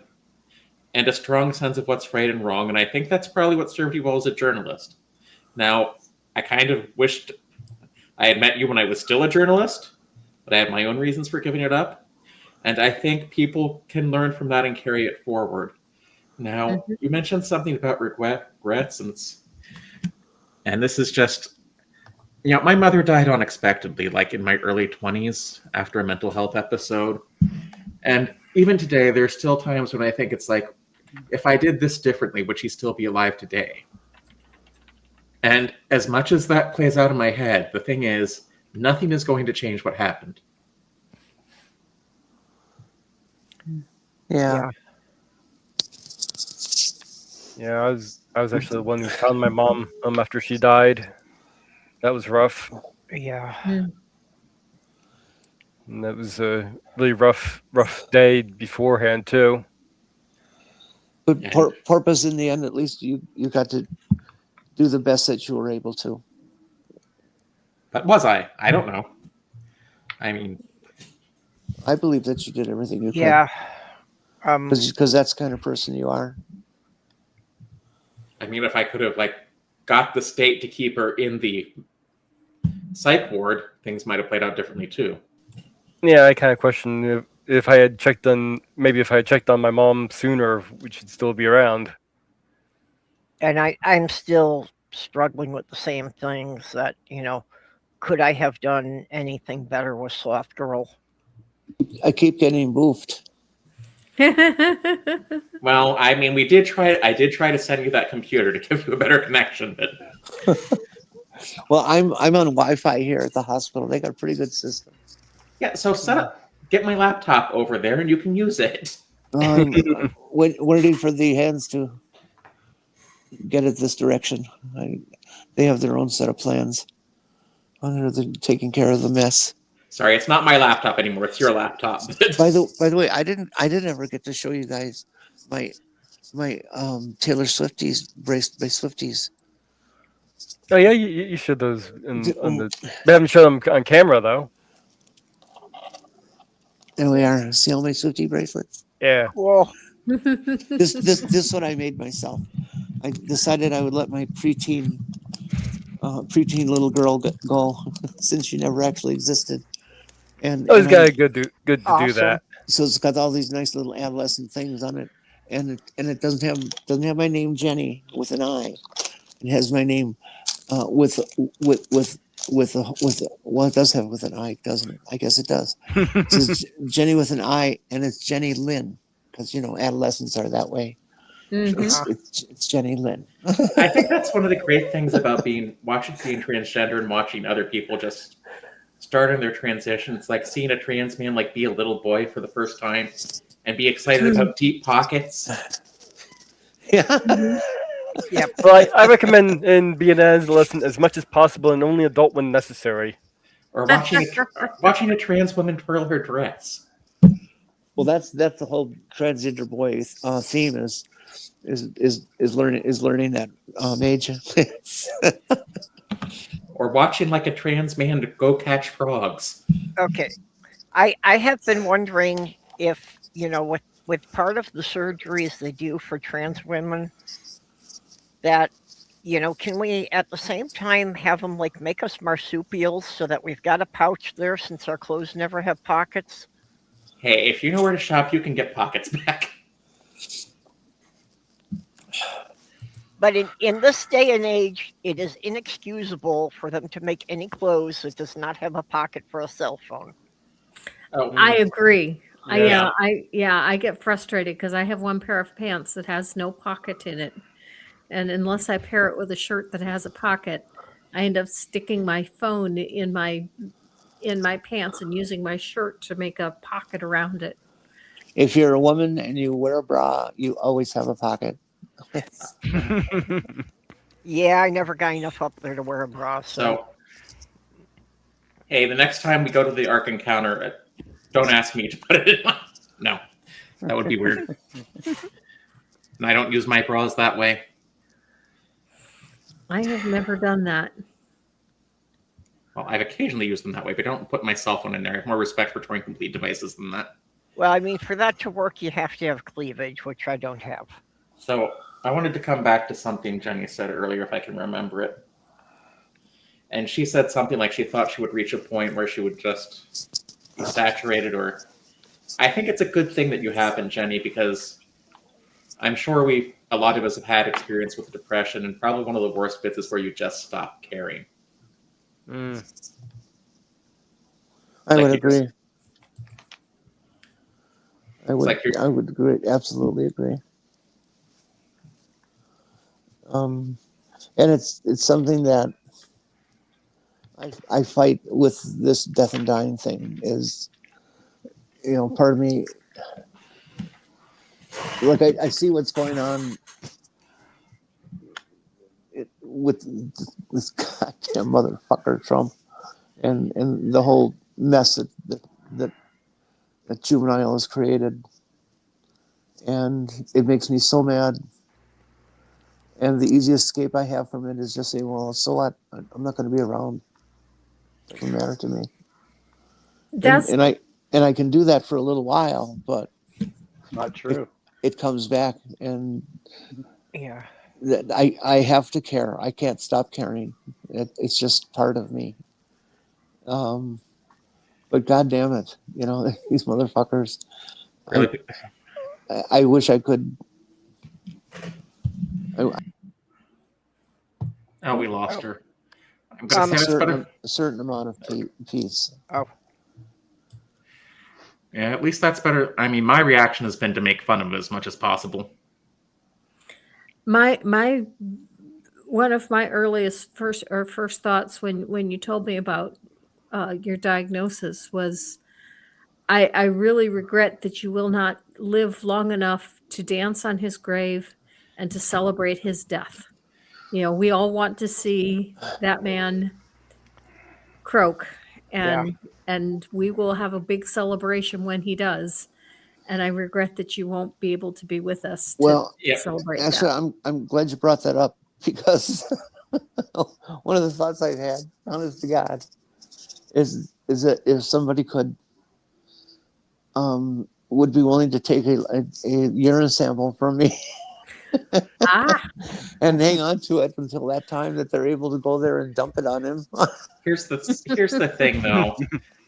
and a strong sense of what's right and wrong, and I think that's probably what served you well as a journalist. Now, I kind of wished I had met you when I was still a journalist, but I have my own reasons for giving it up. And I think people can learn from that and carry it forward. Now, you mentioned something about regrets, and this is just, my mother died unexpectedly, like in my early 20s after a mental health episode. And even today, there's still times when I think it's like, if I did this differently, would she still be alive today? And as much as that plays out in my head, the thing is, nothing is going to change what happened. Yeah. Yeah, I was actually the one who found my mom after she died. That was rough. Yeah. And that was a really rough day beforehand too. But purpose in the end, at least you got to do the best that you were able to. But was I? I don't know. I mean, I believe that you did everything you could. Yeah. Because that's the kind of person you are. I mean, if I could have got the state to keep her in the psych ward, things might have played out differently too. Yeah, I kind of question if I had checked on my mom sooner, we should still be around. And I'm still struggling with the same things that, could I have done anything better with Soft Girl? I keep getting boofed. Well, I mean, I did try to send you that computer to give you a better connection, but Well, I'm on Wi-Fi here at the hospital. They got a pretty good system. yeah, so get my laptop over there and you can use it. Waiting for the hands to get it this direction. They have their own set of plans. They're taking care of the mess. Sorry, it's not my laptop anymore. It's your laptop. By the way, I didn't ever get to show you guys my Taylor Swifties braced by Swifties. Oh yeah, you showed those. We haven't shown them on camera though. There we are. See all my Swiftie bracelets? Yeah. Whoa. This is what I made myself. I decided I would let my preteen little girl go since she never actually existed. And it's got good to do that. So it's got all these nice little adolescent things on it, and it doesn't have my name Jenny with an I. It has my name with well, it does have with an I, doesn't it? I guess it does. It says Jenny with an I, and it's Jenny Lynn, because adolescents are that way. Mm-hmm. It's Jenny Lynn. I think that's one of the great things about being transgender and watching other people just starting their transition. It's like seeing a trans man like be a little boy for the first time and be excited about deep pockets. Yeah. Mhm. Yep. Well, I recommend in being an adolescent as much as possible and only adult when necessary. Or watching a trans woman twirl her dress. Well, that's the whole transgender boy theme is learning that age. Or watching like a trans man go catch frogs. Okay. I have been wondering if, with part of the surgeries they do for trans women, that, can we at the same time have them like make us marsupials so that we've got a pouch there since our clothes never have pockets? Hey, if you know where to shop, you can get pockets back. But in this day and age, it is inexcusable for them to make any clothes that does not have a pocket for a cell phone. Oh, I agree. Yeah. I get frustrated because I have one pair of pants that has no pocket in it. And unless I pair it with a shirt that has a pocket, I end up sticking my phone in my pants and using my shirt to make a pocket around it. If you're a woman and you wear a bra, you always have a pocket. Yeah, I never got enough up there to wear a bra. So, hey, the next time we go to the Ark Encounter, don't ask me to put it in. No, that would be weird. And I don't use my bras that way. I have never done that. Well, I've occasionally used them that way, but I don't put my cell phone in there. I have more respect for Touring Complete devices than that. Well, I mean, for that to work, you have to have cleavage, which I don't have. So I wanted to come back to something Jenni said earlier, if I can remember it. And she said something like she thought she would reach a point where she would just be saturated. Or I think it's a good thing that you haven't, Jenni, because I'm sure a lot of us have had experience with depression, and probably one of the worst bits is where you just stop caring. I would agree. I would agree. Absolutely agree. And it's something that I fight with this death and dying thing. Is part of me. Look, I see what's going on with this goddamn motherfucker Trump, and the whole mess that Juvenile has created, and it makes me so mad. And the easiest escape I have from it is just say, well, so what? I'm not going to be around. It doesn't matter to me. And I can do that for a little while, but Not true. it comes back, and Yeah. I have to care. I can't stop caring. It's just part of me. But God damn it, these motherfuckers. Really? I wish I could. Oh, we lost her. I'm going to say that's better. A certain amount of peace. Oh. Yeah, at least that's better. I mean, my reaction has been to make fun of it as much as possible. My one of my earliest first thoughts when you told me about your diagnosis was, I really regret that you will not live long enough to dance on his grave and to celebrate his death. We all want to see that man croak, and we will have a big celebration when he does. And I regret that you won't be able to be with us to celebrate actually, that. I'm glad you brought that up, because one of the thoughts I've had, honest to God, is that if somebody would be willing to take a urine sample from me and hang on to it until that time that they're able to go there and dump it on him. Here's the thing, though.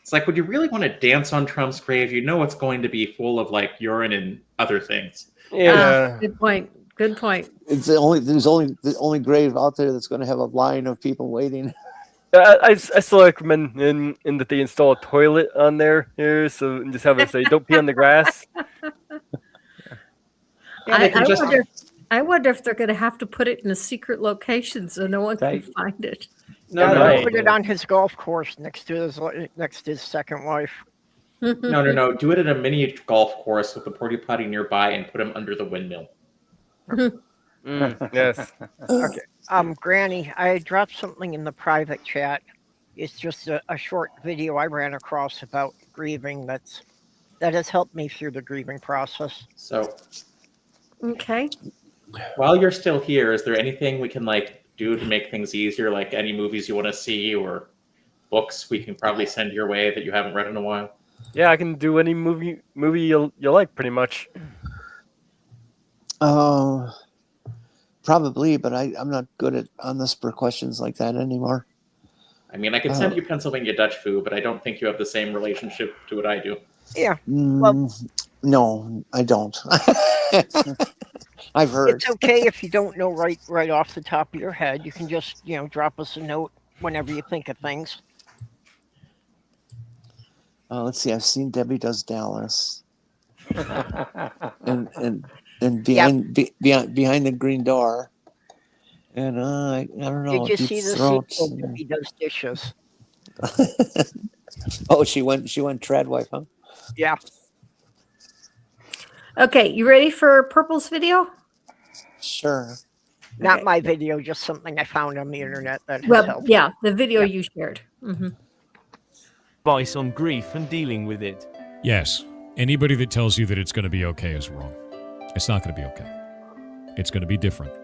It's like, would you really want to dance on Trump's grave? You know it's going to be full of like urine and other things. Yeah. Good point. There's the only grave out there that's going to have a line of people waiting. I still recommend in that they install a toilet on there here, so just have it say, "Don't pee on the grass." I wonder if they're going to have to put it in a secret location so no one can find it. No, no, He put it on his golf course next to his second wife. no. Do it at a mini golf course with a porta potty nearby and put him under the windmill. Yes. Okay. Granny, I dropped something in the private chat. It's just a short video I ran across about grieving that has helped me through the grieving process. So, Okay. while you're still here, is there anything we can do to make things easier? Like any movies you want to see or books we can probably send your way that you haven't read in a while? Yeah, I can do any movie you'll like, pretty much. Probably, but I'm not good on this for questions like that anymore. I mean, I could send you Pennsylvania Dutch food, but I don't think you have the same relationship to it I do. Yeah. Well, no, I don't. I've heard. It's okay if you don't know right off the top of your head. You can just drop us a note whenever you think of things. Let's see. I've seen Debbie Does Dallas, and behind the green door, and I don't know. Did you Deep see the Throat. sequel? Debbie Does Dishes. Oh, she went Treadwife, huh? Yeah. Okay, you ready for Purple's video? Sure. Not Okay. my video, just something I found on the internet that has helped. Yeah, the video you shared. Advice on grief and dealing with it. Yes. Anybody that tells you that it's going to be okay is wrong. It's not going to be okay. It's going to be different.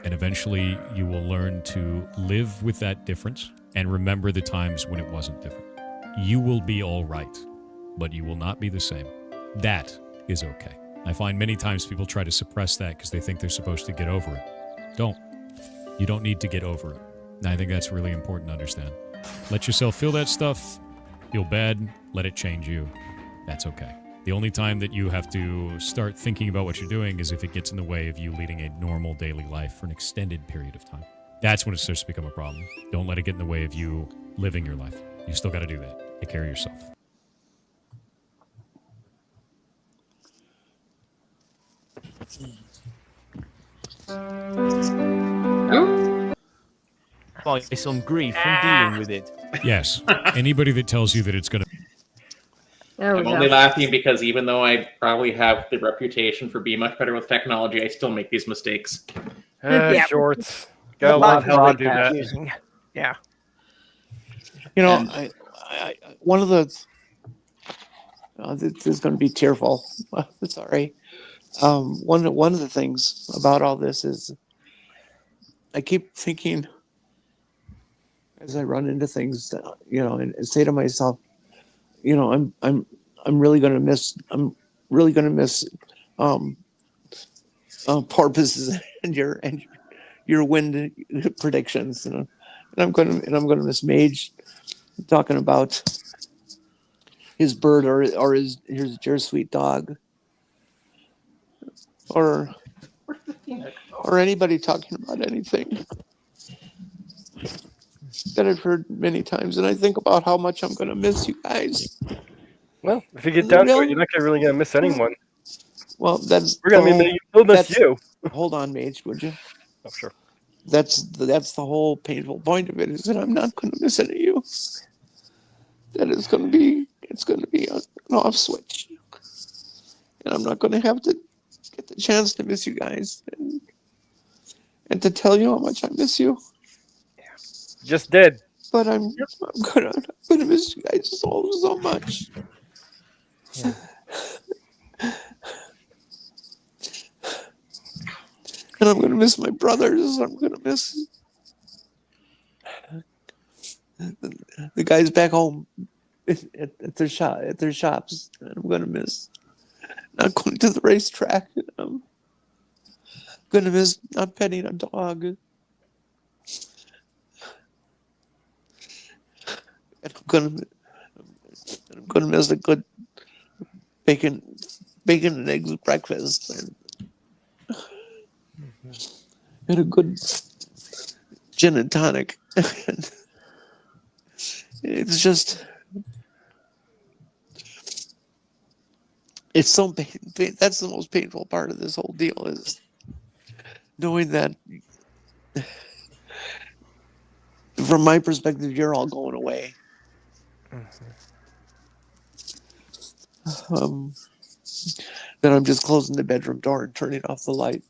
And eventually you will learn to live with that difference and remember the times when it wasn't different. You will be all right, but you will not be the same. That is okay. I find many times people try to suppress that because they think they're supposed to get over it. Don't. You don't need to get over it. And I think that's really important to understand. Let yourself feel that stuff, feel bad, let it change you. That's okay. The only time that you have to start thinking about what you're doing is if it gets in the way of you leading a normal daily life for an extended period of time. That's when it starts to become a problem. Don't let it get in the way of you living your life. You still got to do that. Take care of yourself. Advice on grief and dealing with it. Yes. Anybody that tells you that it's going to... I'm only laughing because even though I probably have the reputation for being much better with technology, I still make these mistakes. Shorts. Got a lot of help to do that. Yeah. I one of the... this is going to be tearful. Sorry. One of the things about all this is I keep thinking as I run into things, and say to myself, I'm really going to miss porpoises and your wind predictions, and I'm going to miss Mage talking about his bird or his your sweet dog, or anybody talking about anything that I've heard many times, and I think about how much I'm going to miss you guys. Well, if you get down to it, you're not really going to miss anyone. Well, we're going to miss you. Hold on, Mage, would you? Oh, sure. That's the whole painful point of it, is that I'm not going to miss any of you. That it's going to be an off switch, and I'm not going to have to get the chance to miss you guys and to tell you how much I miss you. Just did. But I'm gonna miss you guys so much. Yeah. And I'm gonna miss my brothers. I'm gonna miss the guys back home at their shops. And I'm gonna miss not going to the racetrack. I'm gonna miss not petting a dog. And I'm gonna miss a good bacon and eggs breakfast and a good gin and tonic. It's just, it's so pain. That's the most painful part of this whole deal, is knowing that from my perspective, you're all going away. Then I'm just closing the bedroom door and turning off the light,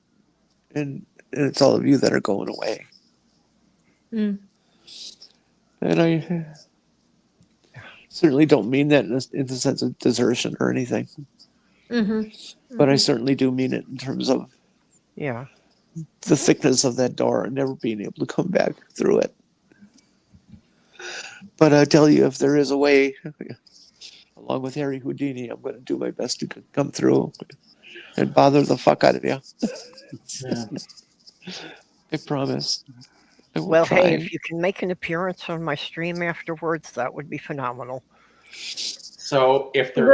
and it's all of you that are going away. Mm. And I certainly don't mean that in the sense of desertion or anything, but I certainly do mean it in terms of the thickness of that door and never being able to come back through it. But I tell you, if there is a way, along with Harry Houdini, I'm going to do my best to come through and bother the fuck out of you. Yeah. I promise. I will Well, try. hey, if you can make an appearance on my stream afterwards, that would be phenomenal. So if there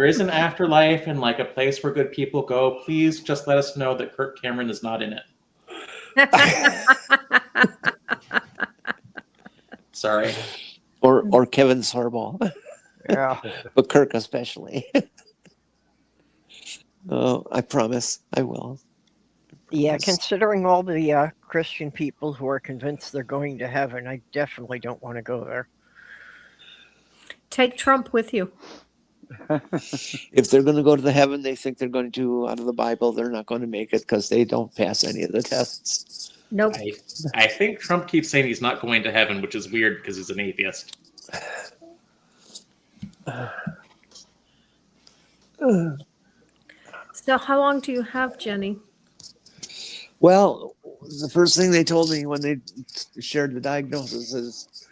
is an afterlife and like a place where good people go, please just let us know that Kirk Cameron is not in it. Sorry. Or Kevin Sorbo. Yeah. But Kirk especially. I promise I will. Yeah, considering all the Christian people who are convinced they're going to heaven, I definitely don't want to go there. Take Trump with you. If they're going to go to the heaven they think they're going to out of the Bible, they're not going to make it because they don't pass any of the tests. Nope. I think Trump keeps saying he's not going to heaven, which is weird because he's an atheist. So how long do you have, Jenny? Well, the first thing they told me when they shared the diagnosis is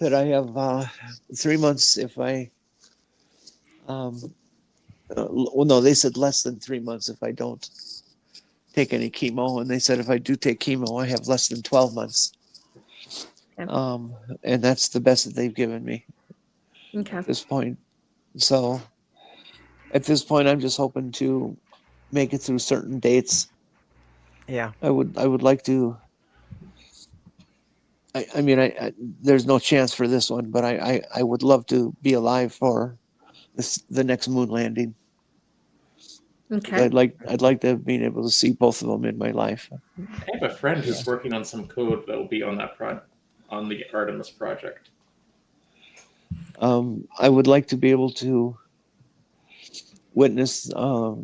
that I have 3 months if I, well, no, they said less than 3 months if I don't take any chemo. And they said if I do take chemo, I have less than 12 months. Okay. And that's the best that they've given me at this point. So at this point, I'm just hoping to make it through certain dates. Yeah. I would like to. I mean, there's no chance for this one, but I would love to be alive for the next moon landing. Okay. I'd like to have been able to see both of them in my life. I have a friend who's working on some code that will be on that on the Artemis project. I would like to be able to witness our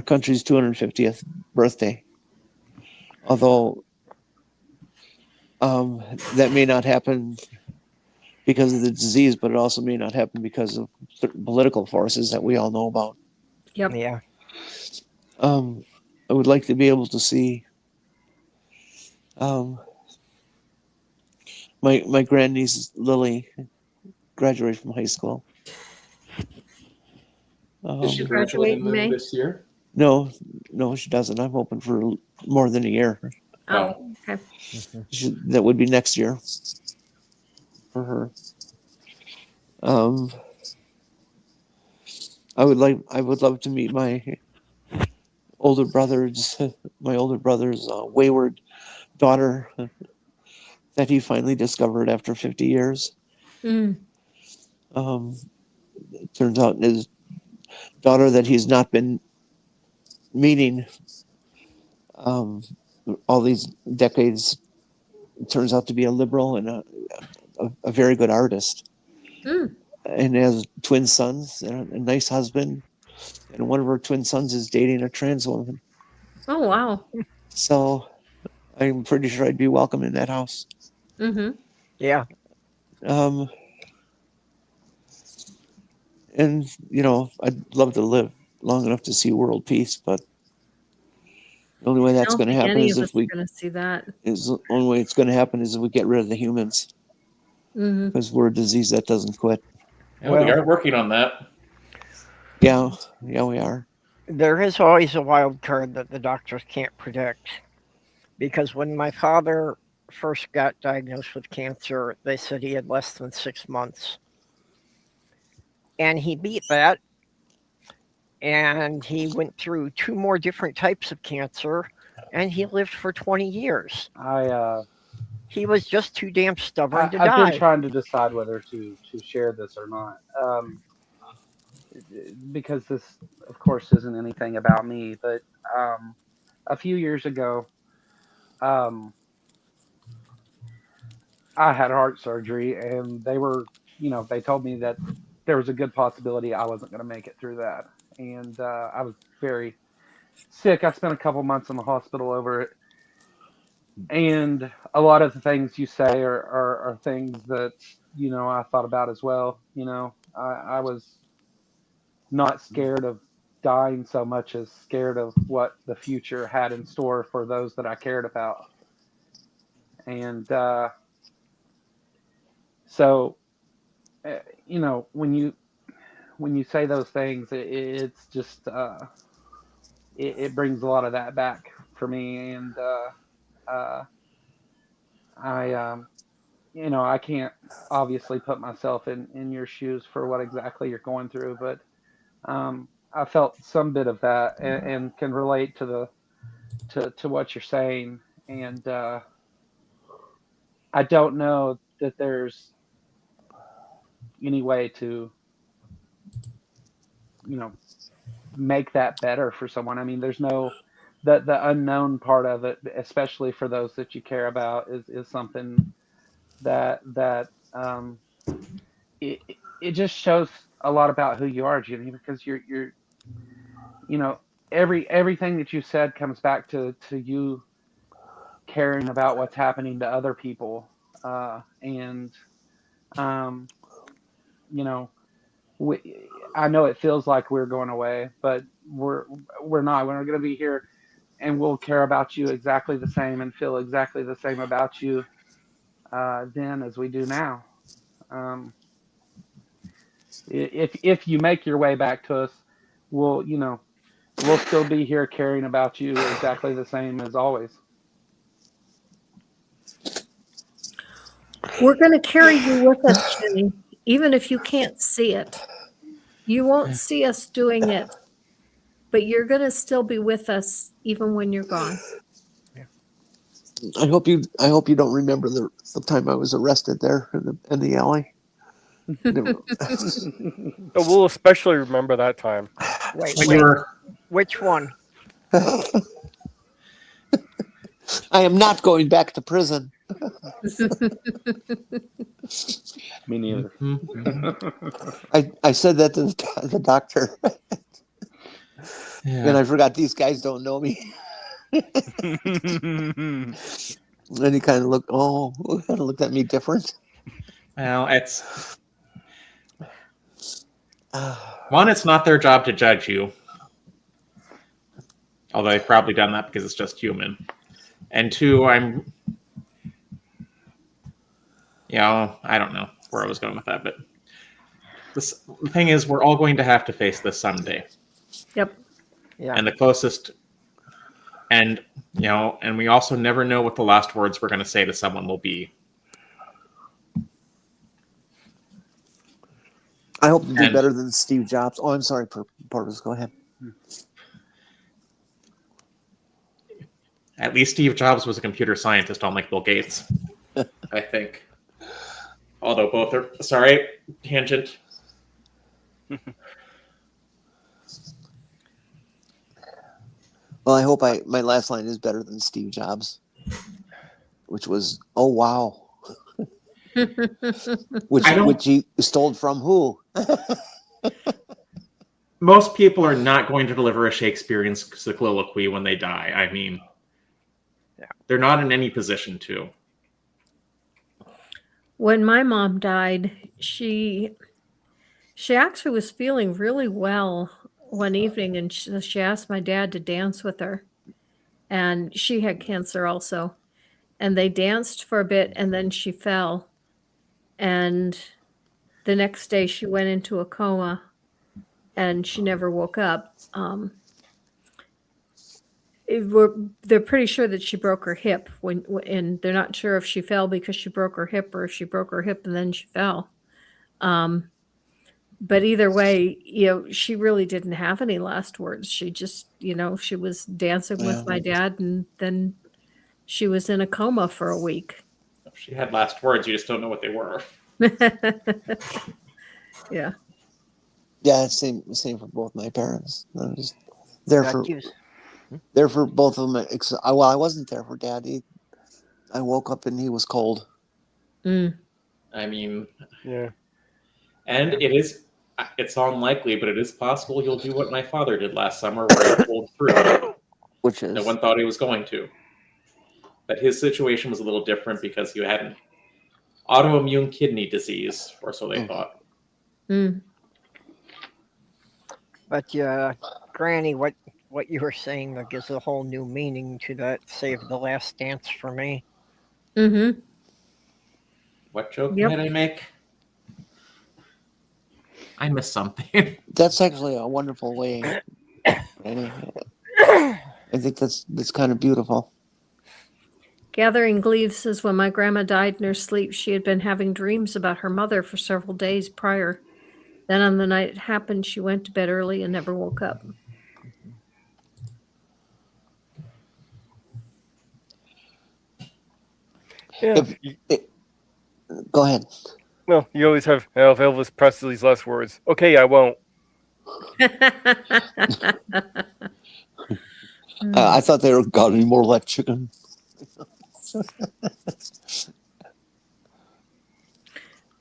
country's 250th birthday. Although that may not happen because of the disease, but it also may not happen because of certain political forces that we all know about. Yep. Yeah. I would like to be able to see my grandniece Lily graduate from high school. Does she graduate in May this year? No, she doesn't. I'm hoping for more than a year. Oh, okay. That would be next year for her. I would love to meet my older brother's wayward daughter that he finally discovered after 50 years. It turns out his daughter that he's not been meeting all these decades turns out to be a liberal and a very good artist. And has twin sons and a nice husband, and one of her twin sons is dating a trans woman. Oh, wow. So I'm pretty sure I'd be welcome in that house. Yeah. And I'd love to live long enough to see world peace, but the only way that's going to happen is if we going to see that. Is the only way it's going to happen is if we get rid of the humans, because we're a disease that doesn't quit. Yeah, we are working on that. Yeah, we are. There is always a wild card that the doctors can't predict, because when my father first got diagnosed with cancer, they said he had less than 6 months. And he beat that, and he went through 2 more different types of cancer, and he lived for 20 years. He was just too damn stubborn to die. I've been trying to decide whether to share this or not, because this, of course, isn't anything about me. But a few years ago, I had heart surgery, and they were, they told me that there was a good possibility I wasn't going to make it through that, and I was very sick. I spent a couple months in the hospital over it, and a lot of the things you say are things that I thought about as well. I was not scared of dying so much as scared of what the future had in store for those that I cared about. And so, when you say those things, it's just it brings a lot of that back for me. And I I can't obviously put myself in your shoes for what exactly you're going through, but I felt some bit of that, and can relate to to what you're saying. And I don't know that there's any way to make that better for someone. I mean, there's no the unknown part of it, especially for those that you care about, is something that it it just shows a lot about who you are, Jenny, because you're everything that you said comes back to you caring about what's happening to other people, and um, you know I know it feels like we're going away, but we're not. We're going to be here, and we'll care about you exactly the same and feel exactly the same about you then as we do now. Um, if you make your way back to us, we'll we'll still be here caring about you exactly the same as always. We're going to carry you with us, Jenny, even if you can't see it. You won't see us doing it, but you're going to still be with us even when you're gone. I hope you don't remember the time I was arrested there in the alley. We'll especially remember that time. Wait, When you were which one? I am not going back to prison. Me neither. I said that to the doctor. And I forgot these guys don't know me. And he kind of looked at me different. Well, it's one, it's not their job to judge you. Although they've probably done that because it's just human. And two, I don't know where I was going with that, but the thing is, we're all going to have to face this someday. Yep. Yeah. And the closest, and and we also never know what the last words we're going to say to someone will be. I hope to do better than Steve Jobs. Oh, I'm sorry, Portis, go ahead. At least Steve Jobs was a computer scientist, unlike Bill Gates, I think. Although both are... Sorry, tangent. Well, I hope my last line is better than Steve Jobs, which was, "Oh, wow." which he stole from who? Most people are not going to deliver a Shakespearean soliloquy when they die. I mean, they're not in any position to. When my mom died, she actually was feeling really well one evening, and she asked my dad to dance with her. And she had cancer also. And they danced for a bit, and then she fell. And the next day she went into a coma, and she never woke up. They're pretty sure that she broke her hip, and they're not sure if she fell because she broke her hip or if she broke her hip and then she fell. But either way, she really didn't have any last words. She just, she was dancing with my dad, and then she was in a coma for a week. She had last words. You just don't know what they were. Yeah. Yeah, same for both my parents. I was there for both of them. Well, I wasn't there for Dad. I woke up and he was cold. Mm. I mean, Yeah. and it's unlikely, but it is possible he'll do what my father did last summer, where he pulled through. Which is No one thought he was going to. But his situation was a little different because he had an autoimmune kidney disease, or so they thought. Mm. But Granny, what you were saying that gives a whole new meaning to that Save the Last Dance for me. Mm-hmm. What joke Yep. might I make? I missed something. that's actually a wonderful way, Granny. I think that's kind of beautiful. Gathering Gleave says when my grandma died in her sleep, she had been having dreams about her mother for several days prior. Then on the night it happened, she went to bed early and never woke up. Yeah. Go ahead. Well, you always have Elvis Presley's last words. Okay, I won't. I thought they were got any more like chicken.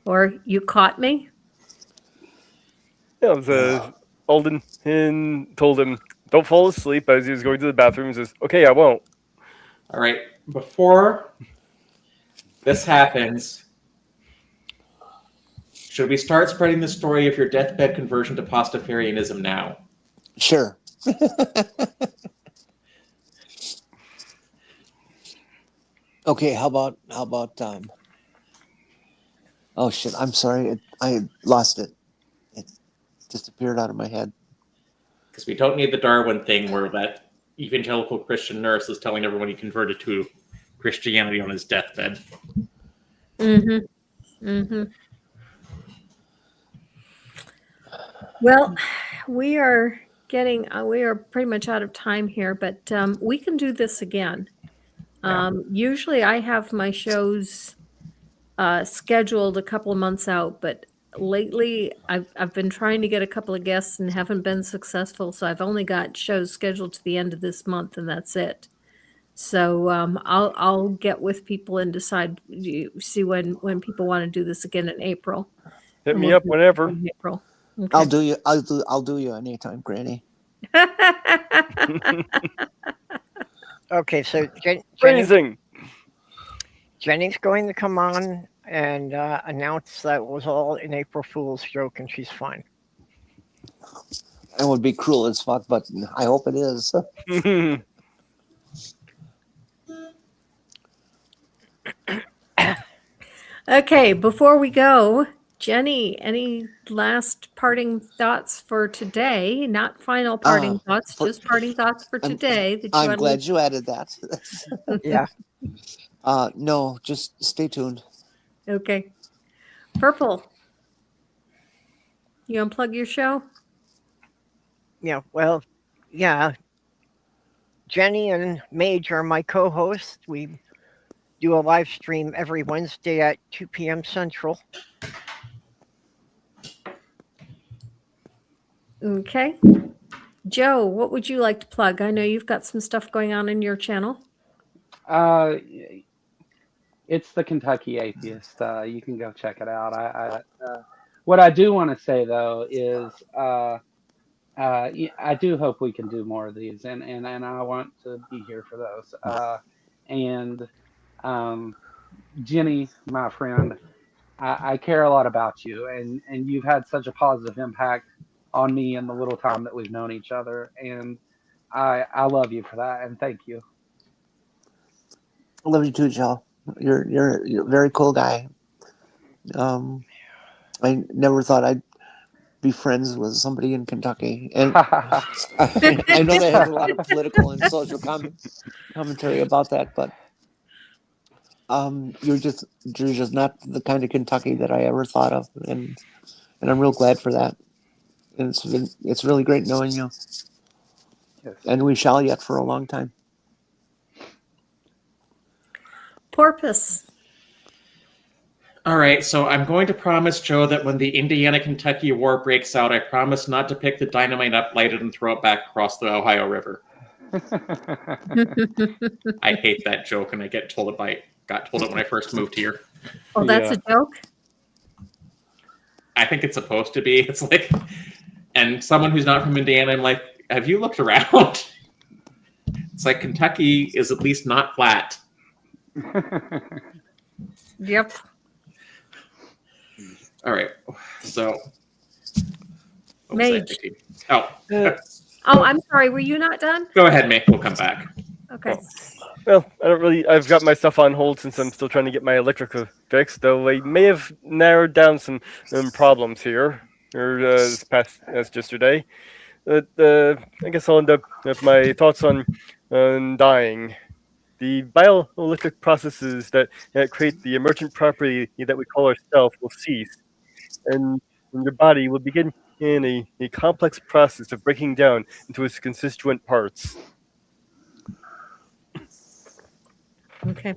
Or you caught me? Yeah, it was Alden and told him, don't fall asleep as he was going to the bathroom. He says, okay, I won't. All right, before this happens, should we start spreading the story of your deathbed conversion to Pastafarianism now? Sure. Okay, how about oh shit, I'm sorry. I lost it. It disappeared out of my head. Because we don't need the Darwin thing where that evangelical Christian nurse is telling everyone he converted to Christianity on his deathbed. Mm-hmm. Mm-hmm. Well, we are pretty much out of time here, but we can do this again. Usually I have my shows scheduled a couple of months out, but lately I've been trying to get a couple of guests and haven't been successful, so I've only got shows scheduled to the end of this month, and that's it. So I'll get with people and decide, see when people want to do this again in April. Hit me up whenever. In April. Okay. I'll do you anytime, Granny. Okay, so Jenny's going to come on and announce that it was all an April Fool's joke and she's fine. It would be cruel as fuck, but I hope it is. Okay, before we go, Jenny, any last parting thoughts for today? Not final parting thoughts, just parting thoughts for today. I'm glad you added that. Yeah. No, just stay tuned. Okay. Purple, you unplug your show? Yeah, well, yeah. Jenny and Mage are my co-hosts. We do a live stream every Wednesday at 2 p.m. Central. Okay. Joe, what would you like to plug? I know you've got some stuff going on in your channel. It's the Kentucky Atheist. You can go check it out. What I do want to say though is I do hope we can do more of these, and I want to be here for those. And Jenny, my friend, I care a lot about you, and you've had such a positive impact on me in the little time that we've known each other, and I love you for that, and thank you. I love you too, Joe. You're a very cool guy. I never thought I'd be friends with somebody in Kentucky, and I know they have a lot of political and social commentary about that, but you're just not the kind of Kentucky that I ever thought of, and I'm real glad for that. And it's really great knowing you. Yes. And we shall yet for a long time. Porpoise. All right, so I'm going to promise Joe that when the Indiana-Kentucky war breaks out, I promise not to pick the dynamite up, light it, and throw it back across the Ohio River. I hate that joke, and got told it when I first moved here. Oh, that's a joke? I think it's supposed to be. It's like, and someone who's not from Indiana, I'm like, have you looked around? It's like Kentucky is at least not flat. Yep. All right. So. Mage. Oh. Oh, I'm sorry. Were you not done? Go ahead, Mick. We'll come back. Okay. Well, I've got my stuff on hold since I'm still trying to get my electric fixed, though I may have narrowed down some problems here, or this past yesterday. But I guess I'll end up with my thoughts on dying. The bioelectric processes that create the emergent property that we call ourself will cease, and your body will begin in a complex process of breaking down into its constituent parts. Okay.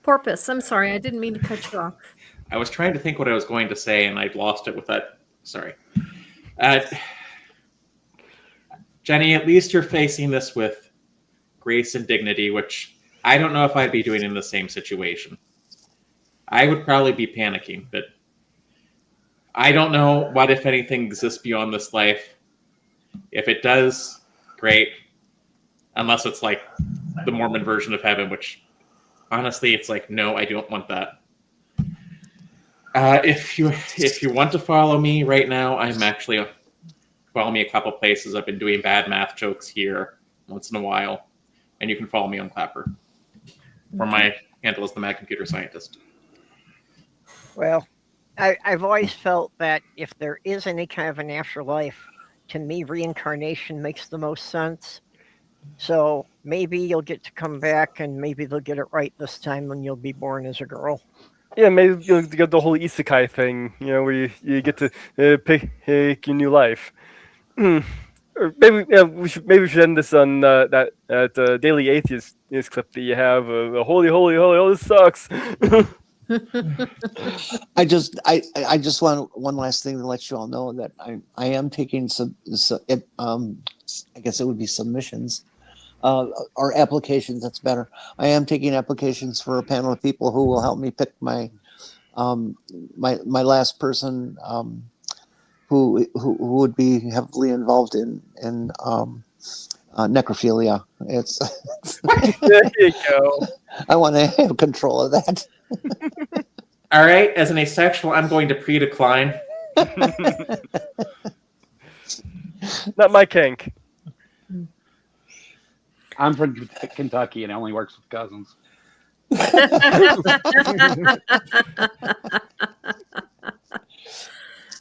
Porpoise, I'm sorry. I didn't mean to cut you off. I was trying to think what I was going to say, and I lost it with that. Sorry. Jenni, at least you're facing this with grace and dignity, which I don't know if I'd be doing in the same situation. I would probably be panicking, but I don't know what, if anything, exists beyond this life. If it does, great. Unless it's like the Mormon version of heaven, which honestly, it's like, no, I don't want that. If you want to follow me right now, I'm actually follow me a couple places. I've been doing bad math jokes here once in a while, and you can follow me on Clapper. Or my handle is the Mad Computer Scientist. Well, I've always felt that if there is any kind of an afterlife, to me, reincarnation makes the most sense. So maybe you'll get to come back, and maybe they'll get it right this time when you'll be born as a girl. Yeah, maybe you'll get the whole isekai thing, where you get to pick your new life. Or maybe we should end this on that Daily Atheist clip that you have. Holy, this sucks. I just want one last thing to let you all know that I am taking I guess it would be submissions. Or applications, that's better. I am taking applications for a panel of people who will help me pick my my last person who would be heavily involved in necrophilia. It's there you go. I want to have control of that. All right, as an asexual, I'm going to pre-decline. Not my kink. I'm from Kentucky and it only works with cousins.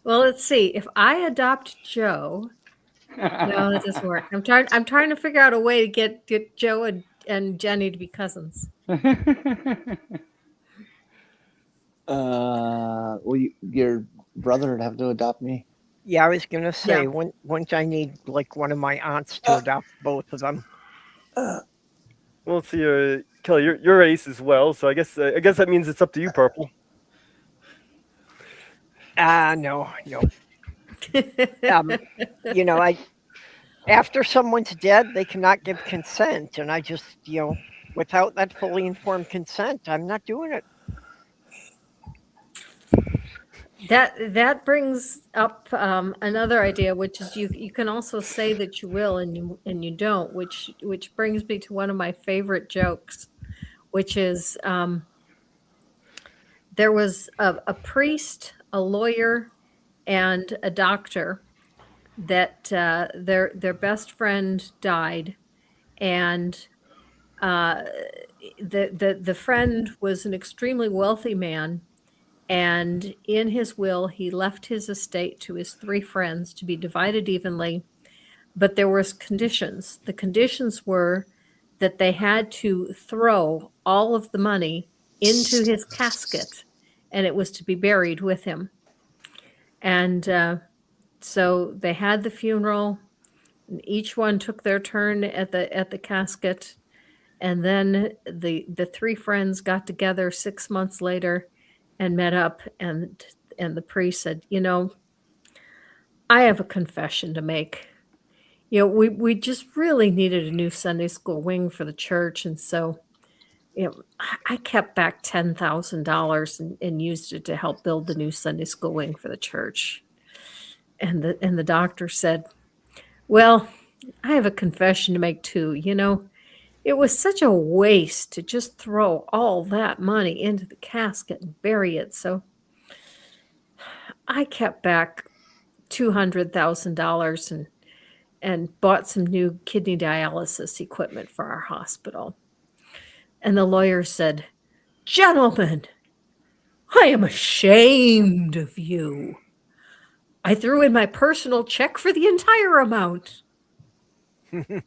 Well, let's see. If I adopt Joe, no, that doesn't work. I'm trying to figure out a way to get Joe and Jenni to be cousins. Well, your brother would have to adopt me. Yeah, I was gonna say, once I need like one of my aunts to adopt both of them. Well, let's see, Kelly, you're ace as well, so I guess that means it's up to you, Purple. No. After someone's dead, they cannot give consent, and I just, without that fully informed consent, I'm not doing it. That brings up another idea, which is you can also say that you will and you don't, which brings me to one of my favorite jokes, which is there was a priest, a lawyer, and a doctor that their best friend died, and the friend was an extremely wealthy man. And in his will, he left his estate to his three friends to be divided evenly. But there was conditions. The conditions were that they had to throw all of the money into his casket, and it was to be buried with him. And so they had the funeral, and each one took their turn at the casket. And then the three friends got together 6 months later and met up, and the priest said, I have a confession to make. We just really needed a new Sunday school wing for the church, and so I kept back $10,000 and used it to help build the new Sunday school wing for the church. And the doctor said, "Well, I have a confession to make too. It was such a waste to just throw all that money into the casket and bury it. So I kept back $200,000 and bought some new kidney dialysis equipment for our hospital." And the lawyer said, "Gentlemen, I am ashamed of you. I threw in my personal check for the entire amount." Yep.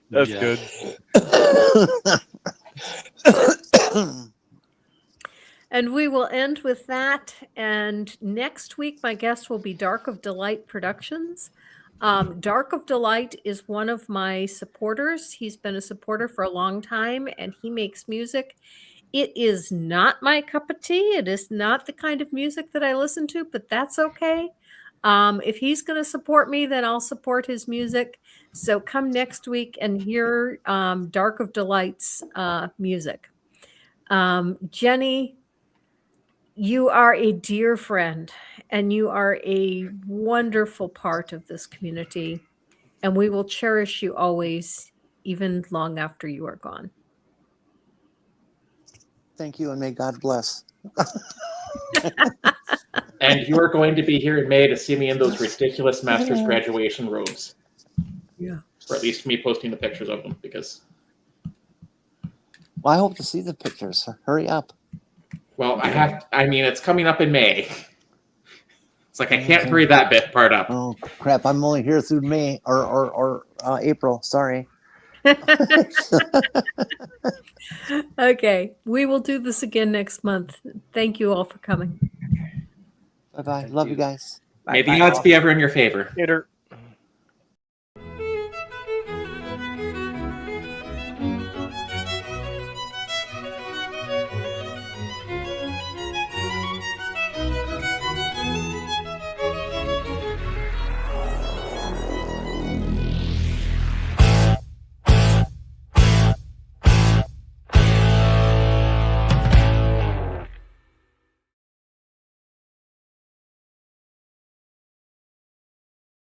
That's Yeah. good. And we will end with that. And next week, my guest will be Dark of Delight Productions. Dark of Delight is one of my supporters. He's been a supporter for a long time, and he makes music. It is not my cup of tea. It is not the kind of music that I listen to, but that's okay. If he's going to support me, then I'll support his music. So come next week and hear Dark of Delight's music. Jenni, you are a dear friend, and you are a wonderful part of this community, and we will cherish you always, even long after you are gone. Thank you, and may God bless. And you are going to be here in May to see me in those ridiculous master's graduation robes. Yeah. Or at least me posting the pictures of them, because... Well, I hope to see the pictures. Hurry up. Well, it's coming up in May. It's like I can't hurry that bit part up. Oh crap! I'm only here through May or April. Sorry. Okay, we will do this again next month. Thank you all for coming. Bye bye. Love you guys. May the odds be ever in your favor. Later.